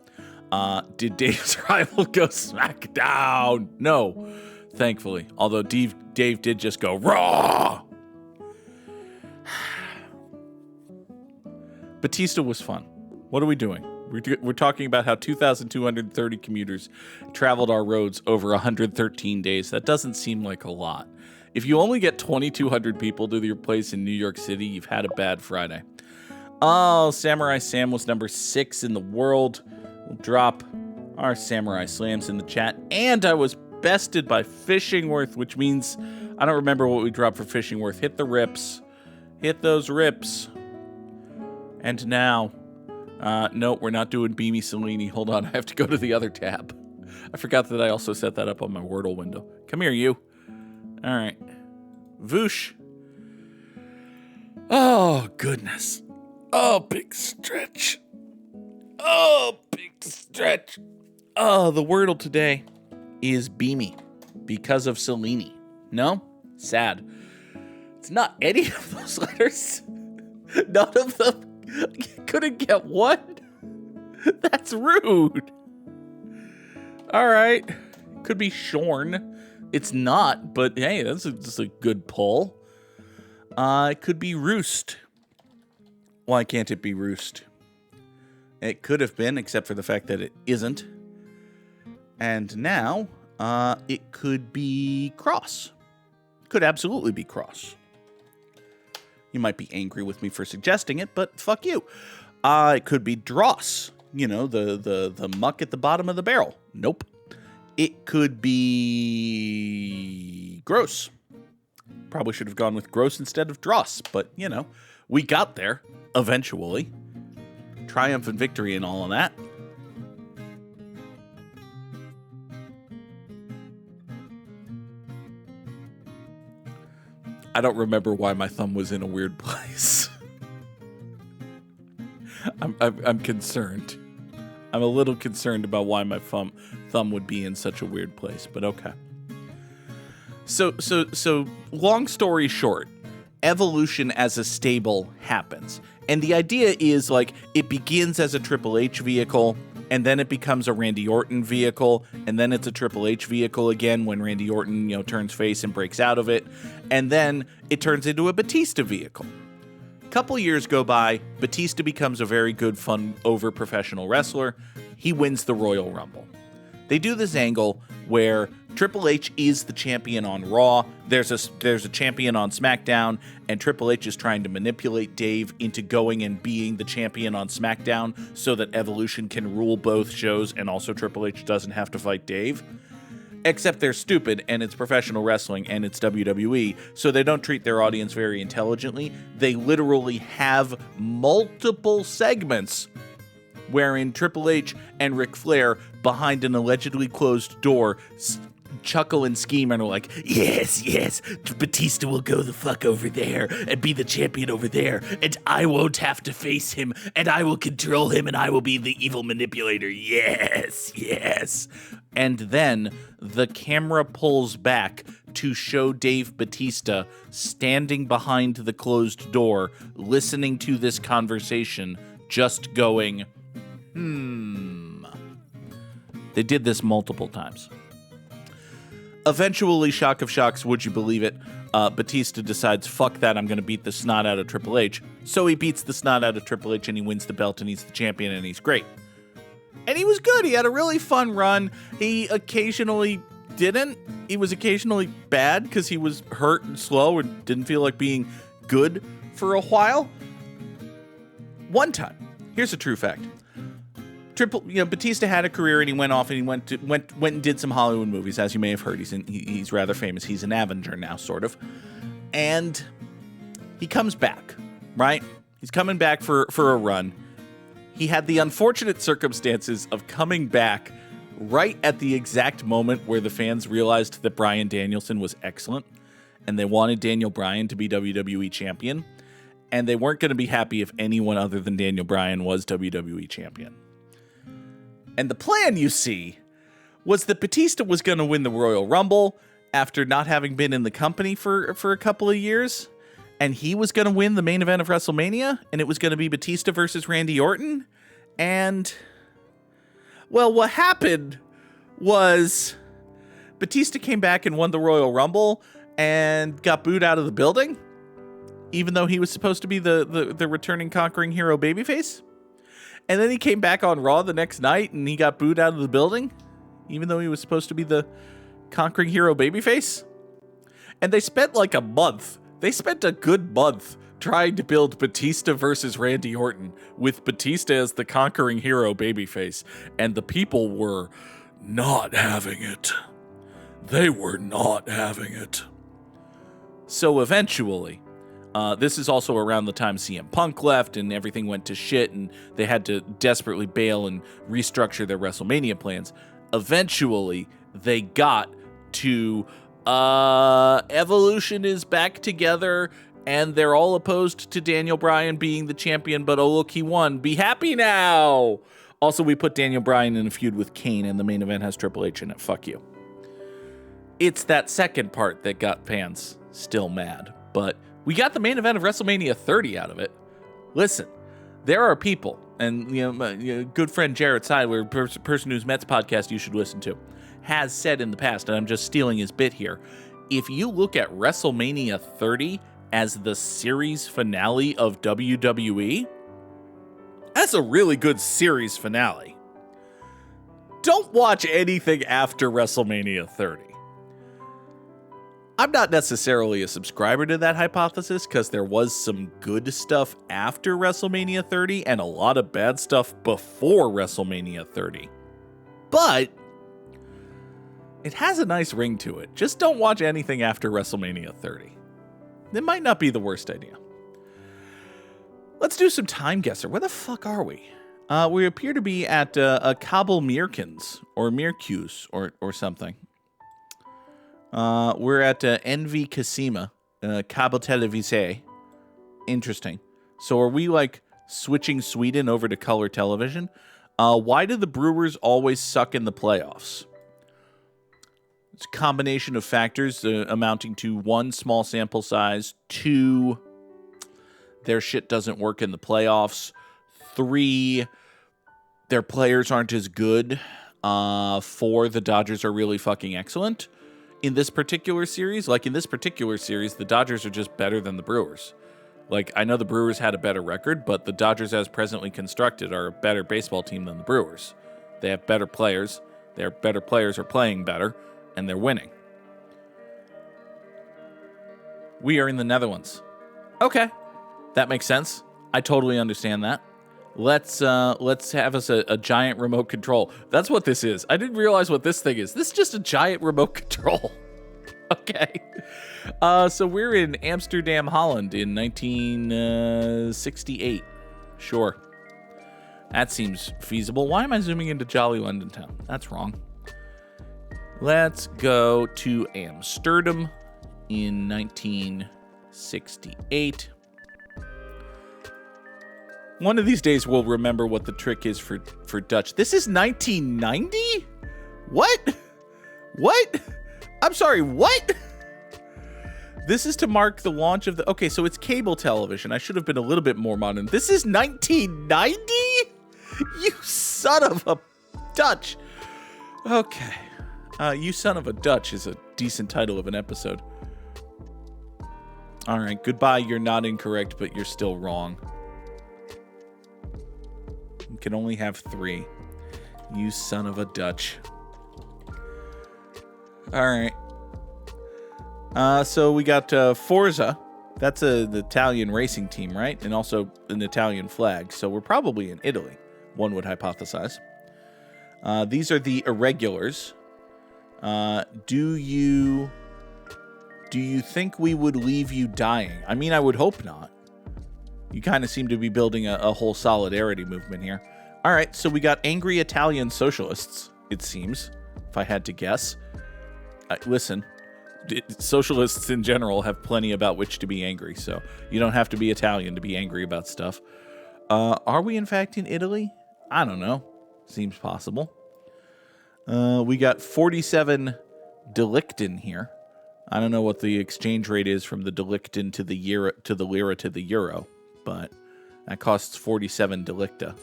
A: Did Dave's rival go SmackDown? No, thankfully. Although Dave did just go Raw. Batista was fun. What are we doing? We're talking about how 2,230 commuters traveled our roads over 113 days. That doesn't seem like a lot. If you only get 2,200 people to your place in New York City, you've had a bad Friday. Oh, Samurai Sam was number 6 in the world. We'll drop our Samurai Slams in the chat. And I was bested by Fishingworth, which means I don't remember what we dropped for Fishingworth. Hit the rips. Hit those rips. And now... no, we're not doing Beamy Cellini. Hold on, I have to go to the other tab. I forgot that I also set that up on my Wordle window. Come here, you. All right. Voosh. Oh, goodness. Oh, big stretch. Oh, big stretch. Oh, the Wordle today is Beamy because of Cellini. No? Sad. It's not any of those letters. None of them. Couldn't get one? That's rude. All right. Could be Shorn. It's not, but hey, that's just a good pull. It could be Roost. Why can't it be Roost? It could have been, except for the fact that it isn't. And now, it could be Cross. Could absolutely be Cross. You might be angry with me for suggesting it, but fuck you. It could be Dross. You know, the muck at the bottom of the barrel. Nope. It could be Gross. Probably should have gone with Gross instead of Dross, but, you know, we got there eventually. Triumph and victory and all of that. I don't remember why my thumb was in a weird place. I'm concerned. I'm a little concerned about why my thumb would be in such a weird place, but okay. So long story short, Evolution as a stable happens. And the idea is like it begins as a Triple H vehicle, and then it becomes a Randy Orton vehicle, and then it's a Triple H vehicle again when Randy Orton, you know, turns face and breaks out of it, and then it turns into a Batista vehicle. A couple years go by, Batista becomes a very good, fun, over-professional wrestler. He wins the Royal Rumble. They do this angle where Triple H is the champion on Raw, there's a champion on SmackDown, and Triple H is trying to manipulate Dave into going and being the champion on SmackDown so that Evolution can rule both shows and also Triple H doesn't have to fight Dave. Except they're stupid, and it's professional wrestling, and it's WWE, so they don't treat their audience very intelligently. They literally have multiple segments wherein Triple H and Ric Flair, behind an allegedly closed door, chuckle and scheme and are like, yes, Batista will go the fuck over there and be the champion over there, and I won't have to face him, and I will control him, and I will be the evil manipulator. Yes. And then the camera pulls back to show Dave Batista standing behind the closed door, listening to this conversation, just going, They did this multiple times. Eventually, shock of shocks, would you believe it, Batista decides, fuck that, I'm going to beat the snot out of Triple H. So he beats the snot out of Triple H, and he wins the belt, and he's the champion, and he's great. And he was good. He had a really fun run. He occasionally didn't. He was occasionally bad because he was hurt and slow and didn't feel like being good for a while. One time, here's a true fact. Batista had a career, and he went off and he went and did some Hollywood movies, as you may have heard. He's rather famous. He's an Avenger now, sort of. And he comes back, right? He's coming back for a run. He had the unfortunate circumstances of coming back right at the exact moment where the fans realized that Bryan Danielson was excellent, and they wanted Daniel Bryan to be WWE champion, and they weren't going to be happy if anyone other than Daniel Bryan was WWE champion. And the plan, you see, was that Batista was going to win the Royal Rumble after not having been in the company for a couple of years, and he was going to win the main event of WrestleMania, and it was going to be Batista versus Randy Orton. And, well, what happened was Batista came back and won the Royal Rumble and got booed out of the building, even though he was supposed to be the returning conquering hero babyface. And then he came back on Raw the next night and he got booed out of the building, even though he was supposed to be the conquering hero babyface. And they spent like a month. They spent a good month trying to build Batista versus Randy Orton with Batista as the conquering hero babyface. And the people were not having it. They were not having it. So eventually, this is also around the time CM Punk left and everything went to shit and they had to desperately bail and restructure their WrestleMania plans. Eventually, they got to Evolution is back together and they're all opposed to Daniel Bryan being the champion, but oh look, he won. Be happy now! Also, we put Daniel Bryan in a feud with Kane and the main event has Triple H in it. Fuck you. It's that second part that got fans still mad, but we got the main event of WrestleMania 30 out of it. Listen, there are people, and my good friend Jarrett Seidler, Person Who's Mets podcast you should listen to, has said in the past, and I'm just stealing his bit here, if you look at WrestleMania 30 as the series finale of WWE, that's a really good series finale. Don't watch anything after WrestleMania 30. I'm not necessarily a subscriber to that hypothesis because there was some good stuff after WrestleMania 30 and a lot of bad stuff before WrestleMania 30. But it has a nice ring to it. Just don't watch anything after WrestleMania 30. It might not be the worst idea. Let's do some time guesser. Where the fuck are we? We appear to be at a Kabul Mirkins or Mirkus or something. We're at NV Kasima, Kabel Televise. Interesting. So are we like switching Sweden over to color television? Why do the Brewers always suck in the playoffs? It's a combination of factors amounting to 1, small sample size, 2, their shit doesn't work in the playoffs, 3, their players aren't as good, 4, the Dodgers are really fucking excellent. In this particular series, the Dodgers are just better than the Brewers. Like, I know the Brewers had a better record, but the Dodgers as presently constructed are a better baseball team than the Brewers. They have better players. Their better players are playing better, and they're winning. We are in the Netherlands. Okay, that makes sense. I totally understand that. Let's have us a giant remote control. That's what this is. I didn't realize what this thing is. This is just a giant remote control. Okay. So we're in Amsterdam, Holland in 1968. Sure. That seems feasible. Why am I zooming into Jolly London Town? That's wrong. Let's go to Amsterdam in 1968. One of these days we'll remember what the trick is for Dutch. This is 1990? What? What? I'm sorry, what? This is to mark the launch of the... Okay, so it's cable television. I should have been a little bit more modern. This is 1990? You son of a Dutch. Okay. You son of a Dutch is a decent title of an episode. All right, goodbye. You're not incorrect, but you're still wrong. You can only have 3. You son of a Dutch. All right. So we got Forza. That's the Italian racing team, right? And also an Italian flag. So we're probably in Italy, one would hypothesize. These are the irregulars. Do you think we would leave you dying? I mean, I would hope not. You kind of seem to be building a whole solidarity movement here. All right, so we got angry Italian socialists, it seems, if I had to guess. Listen, socialists in general have plenty about which to be angry, so you don't have to be Italian to be angry about stuff. Are we, in fact, in Italy? I don't know. Seems possible. We got 47 Delicten here. I don't know what the exchange rate is from the Delicten to the euro, to the lira to the euro, but that costs 47 Delicta.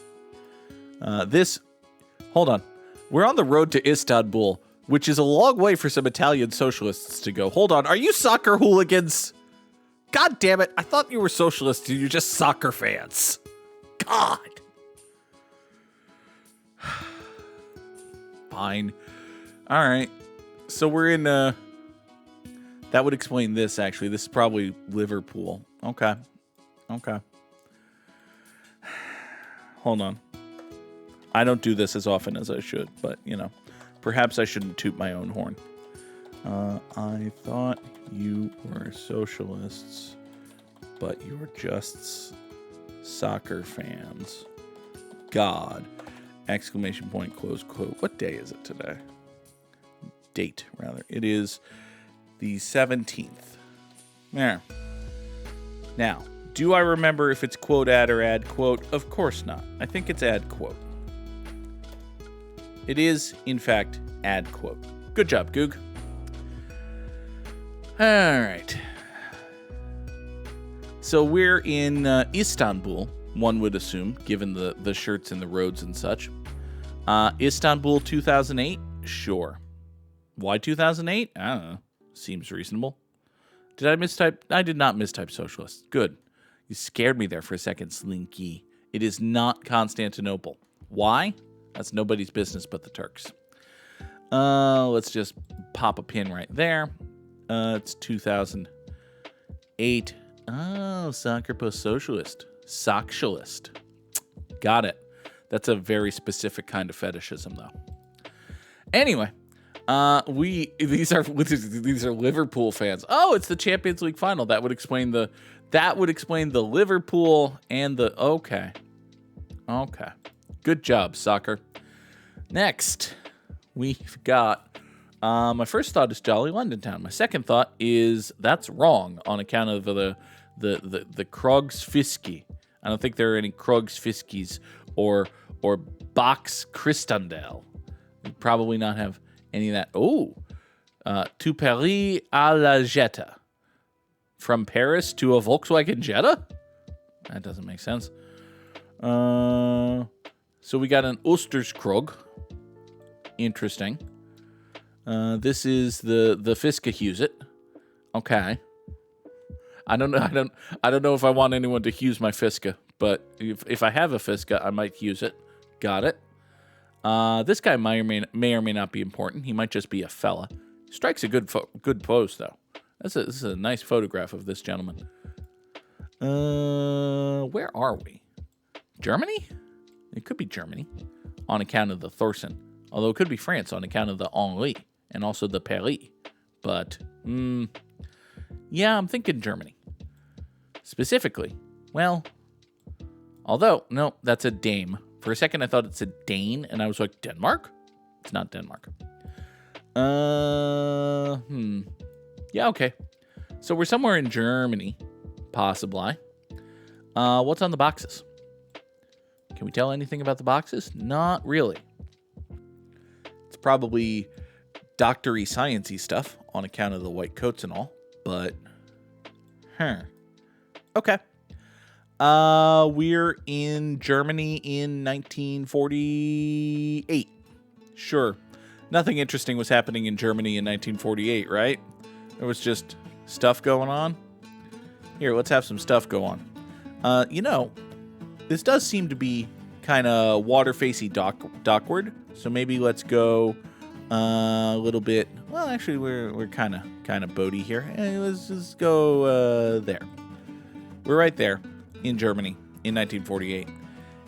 A: Hold on. We're on the road to Istanbul, which is a long way for some Italian socialists to go. Hold on. Are you soccer hooligans? God damn it. I thought you were socialists and you're just soccer fans. God. Fine. All right. So we're in, that would explain this, actually. This is probably Liverpool. Okay. Hold on. I don't do this as often as I should, but, perhaps I shouldn't toot my own horn. I thought you were socialists, but you're just soccer fans. God. Exclamation point, close quote. What day is it today? Date, rather. It is the 17th. There. Now, do I remember if it's quote ad or ad quote? Of course not. I think it's ad quote. It is, in fact, ad quote. Good job, Goog. All right. So we're in Istanbul, one would assume, given the shirts and the roads and such. Istanbul 2008? Sure. Why 2008? I don't know. Seems reasonable. Did I mistype? I did not mistype socialist. Good. You scared me there for a second, Slinky. It is not Constantinople. Why? That's nobody's business but the Turks. Let's just pop a pin right there. It's 2008. Oh, soccer post-socialist. Socialist. Got it. That's a very specific kind of fetishism, though. Anyway, these are Liverpool fans. Oh, it's the Champions League final. That would explain the Liverpool and the okay. Good job, soccer. Next, we've got my first thought is Jolly London Town. My second thought is that's wrong on account of the Krogsfiski. I don't think there are any Krogsfiskis or Box Christendale. We probably not have any of that. Oh, to Paris à la Jetta. From Paris to a Volkswagen Jetta? That doesn't make sense. So we got an Osterskrog. Interesting. This is the Fiske Hewsett. Okay. I don't know if I want anyone to Hughes my Fiske, but if I have a Fiske, I might use it. Got it. This guy may or may not be important. He might just be a fella. Strikes a good pose though. This is a nice photograph of this gentleman. Where are we? Germany? It could be Germany on account of the Thorsen. Although it could be France on account of the Henri and also the Paris. But, yeah, I'm thinking Germany. Specifically. Well, although, no, that's a Dame. For a second, I thought it's a Dane, and I was like, Denmark? It's not Denmark. Yeah, okay. So we're somewhere in Germany, possibly. What's on the boxes? Can we tell anything about the boxes? Not really. It's probably doctory, sciencey stuff on account of the white coats and all, but okay. We're in Germany in 1948. Sure. Nothing interesting was happening in Germany in 1948, right? There was just stuff going on. Here, let's have some stuff go on. This does seem to be kind of water-facey dockward, so maybe let's go a little bit. Well, actually, we're kind of boaty here. Hey, let's just go there. We're right there in Germany in 1948.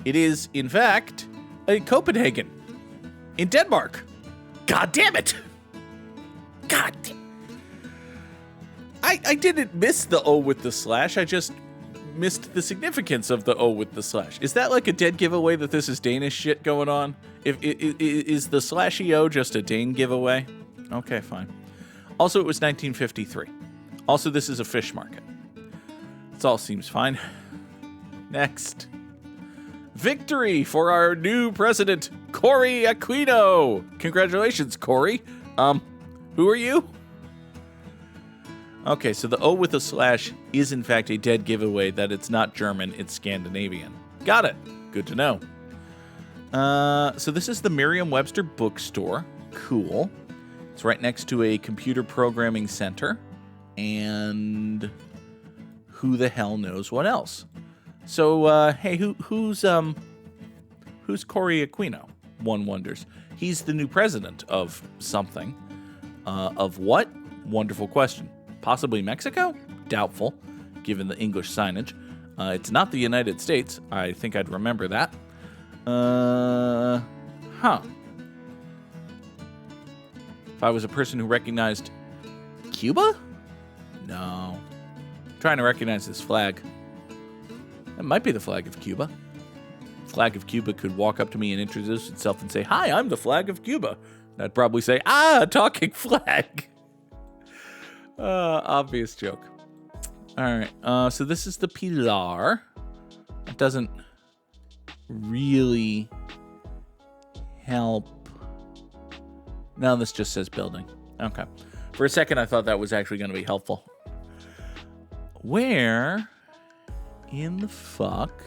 A: It is, in fact, Copenhagen in Denmark. God damn it! God damn. I didn't miss the O with the slash. I just missed the significance of the O with the slash. Is that like a dead giveaway that this is Danish shit going on? Is the slashy O just a Dane giveaway? Okay, fine. Also, it was 1953. Also, this is a fish market. This all seems fine. Next. Victory for our new president, Cory Aquino. Congratulations, Cory. Who are you? Okay, so the O with a slash is in fact a dead giveaway that it's not German, it's Scandinavian. Got it. Good to know. So this is the Merriam-Webster bookstore. Cool. It's right next to a computer programming center. And who the hell knows what else? So, hey, who's Cory Aquino? One wonders. He's the new president of something. Of what? Wonderful question. Possibly Mexico? Doubtful, given the English signage. It's not the United States. I think I'd remember that. If I was a person who recognized Cuba? No. I'm trying to recognize this flag. That might be the flag of Cuba. The flag of Cuba could walk up to me and introduce itself and say, "Hi, I'm the flag of Cuba." And I'd probably say, talking flag. Obvious joke. All right. So this is the Pilar. It doesn't really help. No, this just says building. Okay. For a second, I thought that was actually going to be helpful. Where in the fuck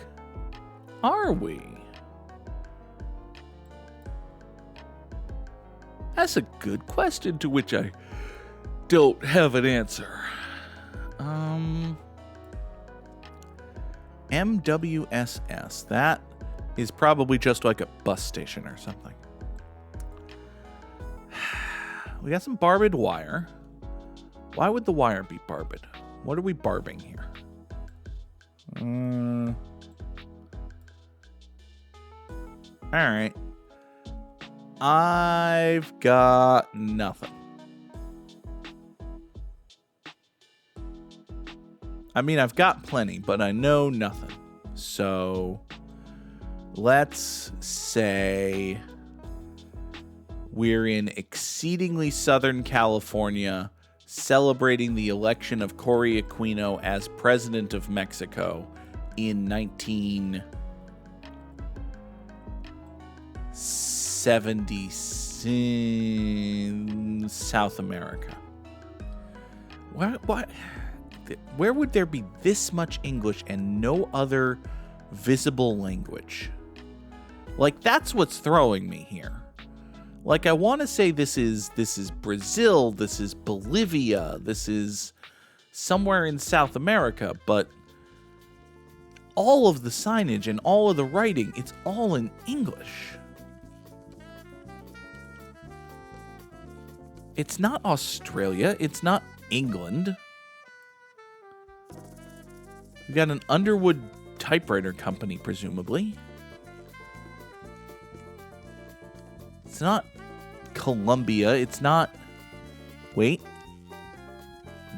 A: are we? That's a good question to which I don't have an answer. MWSS. That is probably just like a bus station or something. We got some barbed wire. Why would the wire be barbed? What are we barbing here? All right. I've got nothing. I mean, I've got plenty, but I know nothing. So let's say we're in exceedingly Southern California celebrating the election of Cory Aquino as president of Mexico in 1970 in South America. What? Where would there be this much English and no other visible language? Like, that's what's throwing me here. Like, I want to say this is Brazil, this is Bolivia, this is somewhere in South America, but all of the signage and all of the writing, it's all in English. It's not Australia, it's not England. We've got an Underwood typewriter company, presumably. It's not Columbia. It's not... Wait.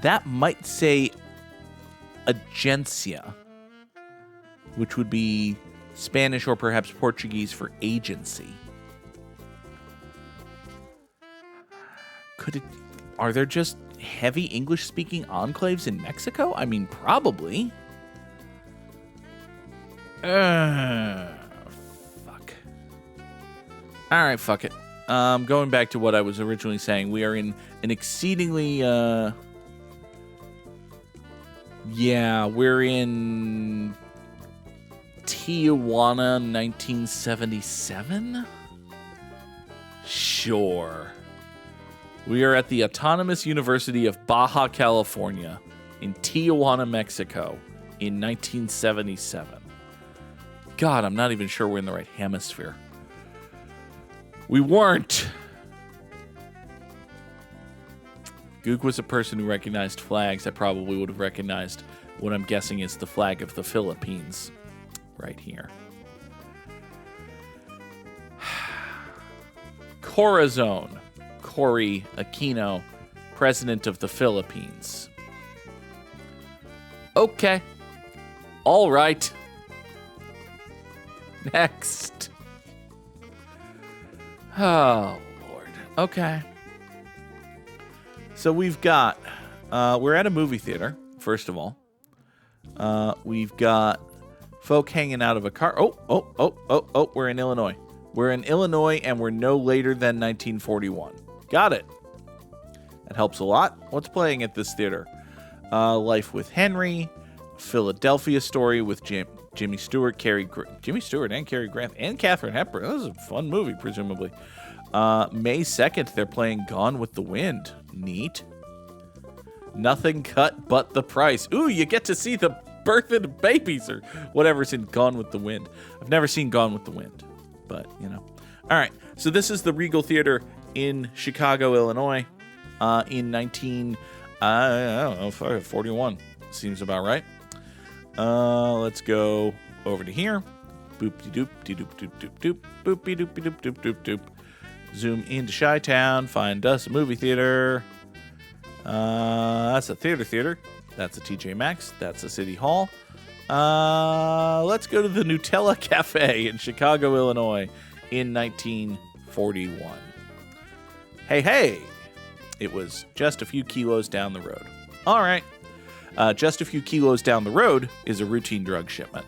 A: That might say Agencia, which would be Spanish or perhaps Portuguese for agency. Are there just heavy English-speaking enclaves in Mexico? I mean, probably. Fuck. All right, fuck it. Going back to what I was originally saying, we are in an exceedingly, we're in Tijuana, 1977? Sure. We are at the Autonomous University of Baja California in Tijuana, Mexico in 1977. God, I'm not even sure we're in the right hemisphere. We weren't. Goog was a person who recognized flags. I probably would have recognized what I'm guessing is the flag of the Philippines right here. Corazon, Cory Aquino, President of the Philippines. Okay. All right. Next. Oh, Lord. Okay. So we've got, we're at a movie theater, first of all. We've got folk hanging out of a car. Oh, we're in Illinois. We're in Illinois, and we're no later than 1941. Got it. That helps a lot. What's playing at this theater? Life with Henry, Philadelphia Story with Jimmy Stewart, Jimmy Stewart and Cary Grant, and Katharine Hepburn. That was a fun movie, presumably. May 2nd, they're playing Gone with the Wind. Neat. Nothing cut but the price. Ooh, you get to see the birth of the babies or whatever's in Gone with the Wind. I've never seen Gone with the Wind, but, you know. All right, so this is the Regal Theater in Chicago, Illinois, in 41. Seems about right. Let's go over to here. Boop-de-doop-de-doop-doop-doop-doop. Boop-de-doop-de-doop-doop-doop-doop. Zoom into Chi-Town. Find us a movie theater. That's a theater. That's a TJ Maxx. That's a City Hall. Let's go to the Nutella Cafe in Chicago, Illinois in 1941. Hey. It was just a few kilos down the road. All right. Just a few kilos down the road is a routine drug shipment.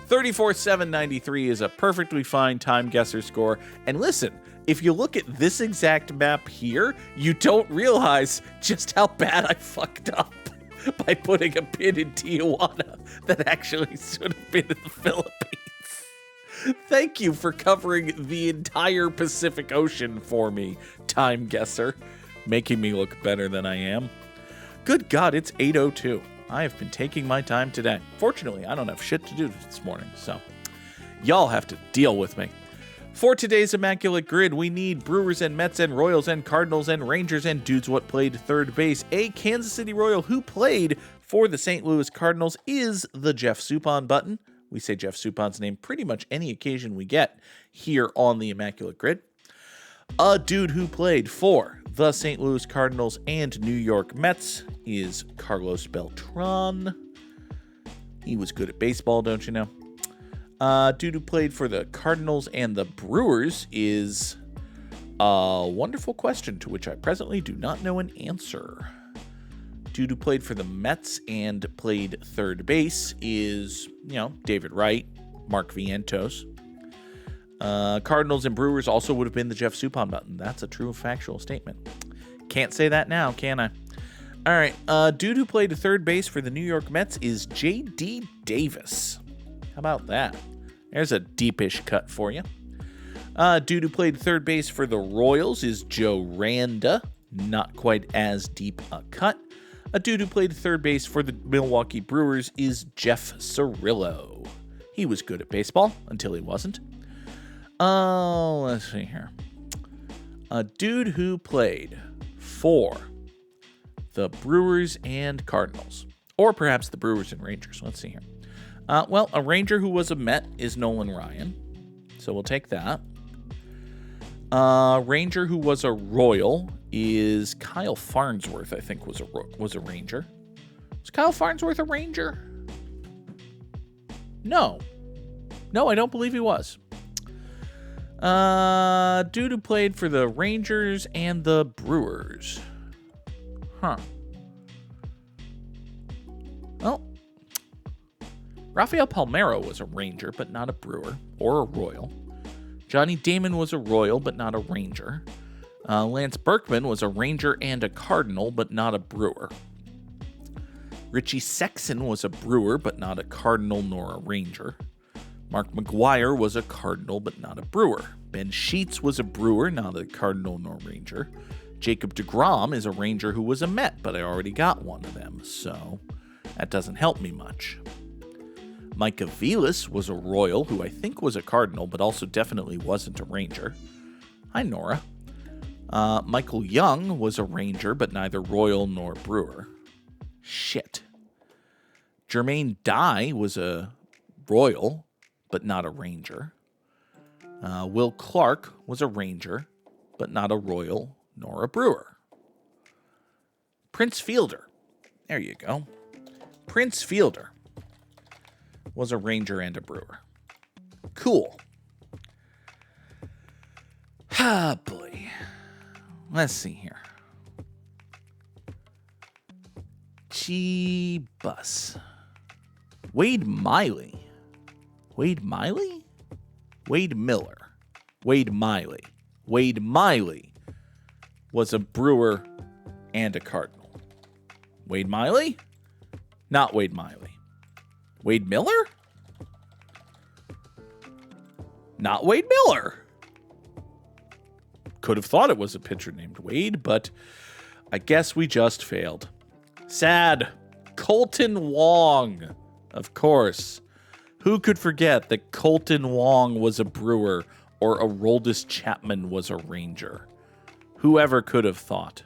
A: 34,793 is a perfectly fine time guesser score. And listen, if you look at this exact map here, you don't realize just how bad I fucked up by putting a pin in Tijuana that actually should have been in the Philippines. Thank you for covering the entire Pacific Ocean for me, time guesser, making me look better than I am. Good God, it's 8:02. I have been taking my time today. Fortunately, I don't have shit to do this morning, so y'all have to deal with me. For today's Immaculate Grid, we need Brewers and Mets and Royals and Cardinals and Rangers and Dudes What played third base. A Kansas City Royal who played for the St. Louis Cardinals is the Jeff Suppan button. We say Jeff Suppan's name pretty much any occasion we get here on the Immaculate Grid. A dude who played for the St. Louis Cardinals and New York Mets is Carlos Beltran. He was good at baseball, don't you know? Dude who played for the Cardinals and the Brewers is a wonderful question to which I presently do not know an answer. Dude who played for the Mets and played third base is, David Wright, Mark Vientos. Cardinals and Brewers also would have been the Jeff Suppan button. That's a true factual statement. Can't say that now, can I? All right. Dude who played third base for the New York Mets is J.D. Davis. How about that? There's a deepish cut for you. Dude who played third base for the Royals is Joe Randa. Not quite as deep a cut. A dude who played third base for the Milwaukee Brewers is Jeff Cirillo. He was good at baseball until he wasn't. Let's see here. A dude who played for the Brewers and Cardinals. Or perhaps the Brewers and Rangers. Let's see here. A Ranger who was a Met is Nolan Ryan. So we'll take that. Ranger who was a Royal is Kyle Farnsworth, I think was a Ranger. Was Kyle Farnsworth a Ranger? No, I don't believe he was. Dude who played for the Rangers and the Brewers. Huh. Well, Rafael Palmeiro was a Ranger, but not a Brewer or a Royal. Johnny Damon was a Royal, but not a Ranger. Lance Berkman was a Ranger and a Cardinal, but not a Brewer. Richie Sexson was a Brewer, but not a Cardinal nor a Ranger. Mark McGuire was a Cardinal, but not a Brewer. Ben Sheets was a Brewer, not a Cardinal nor Ranger. Jacob deGrom is a Ranger who was a Met, but I already got one of them, so that doesn't help me much. Micah Velas was a Royal, who I think was a Cardinal, but also definitely wasn't a Ranger. Hi, Nora. Michael Young was a Ranger, but neither Royal nor Brewer. Shit. Jermaine Dye was a Royal, but not a Ranger. Will Clark was a Ranger, but not a Royal nor a Brewer. Prince Fielder. There you go. Prince Fielder was a Ranger and a Brewer. Cool. Ah, boy. Let's see here. Gee-bus. Wade Miley. Wade Miley? Wade Miller. Wade Miley. Wade Miley was a Brewer and a Cardinal. Wade Miley? Not Wade Miley. Wade Miller? Not Wade Miller. Could have thought it was a pitcher named Wade, but I guess we just failed. Sad. Colton Wong. Of course. Who could forget that Colton Wong was a Brewer or Aroldis Chapman was a Ranger? Whoever could have thought?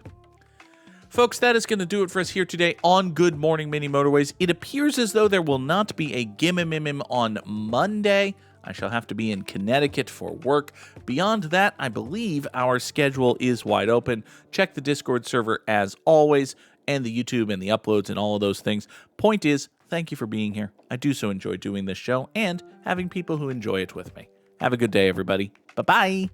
A: Folks, that is going to do it for us here today on Good Morning Mini Motorways. It appears as though there will not be a Gimmimimim on Monday. I shall have to be in Connecticut for work. Beyond that, I believe our schedule is wide open. Check the Discord server as always, and the YouTube and the uploads and all of those things. Point is, thank you for being here. I do so enjoy doing this show and having people who enjoy it with me. Have a good day, everybody. Bye-bye.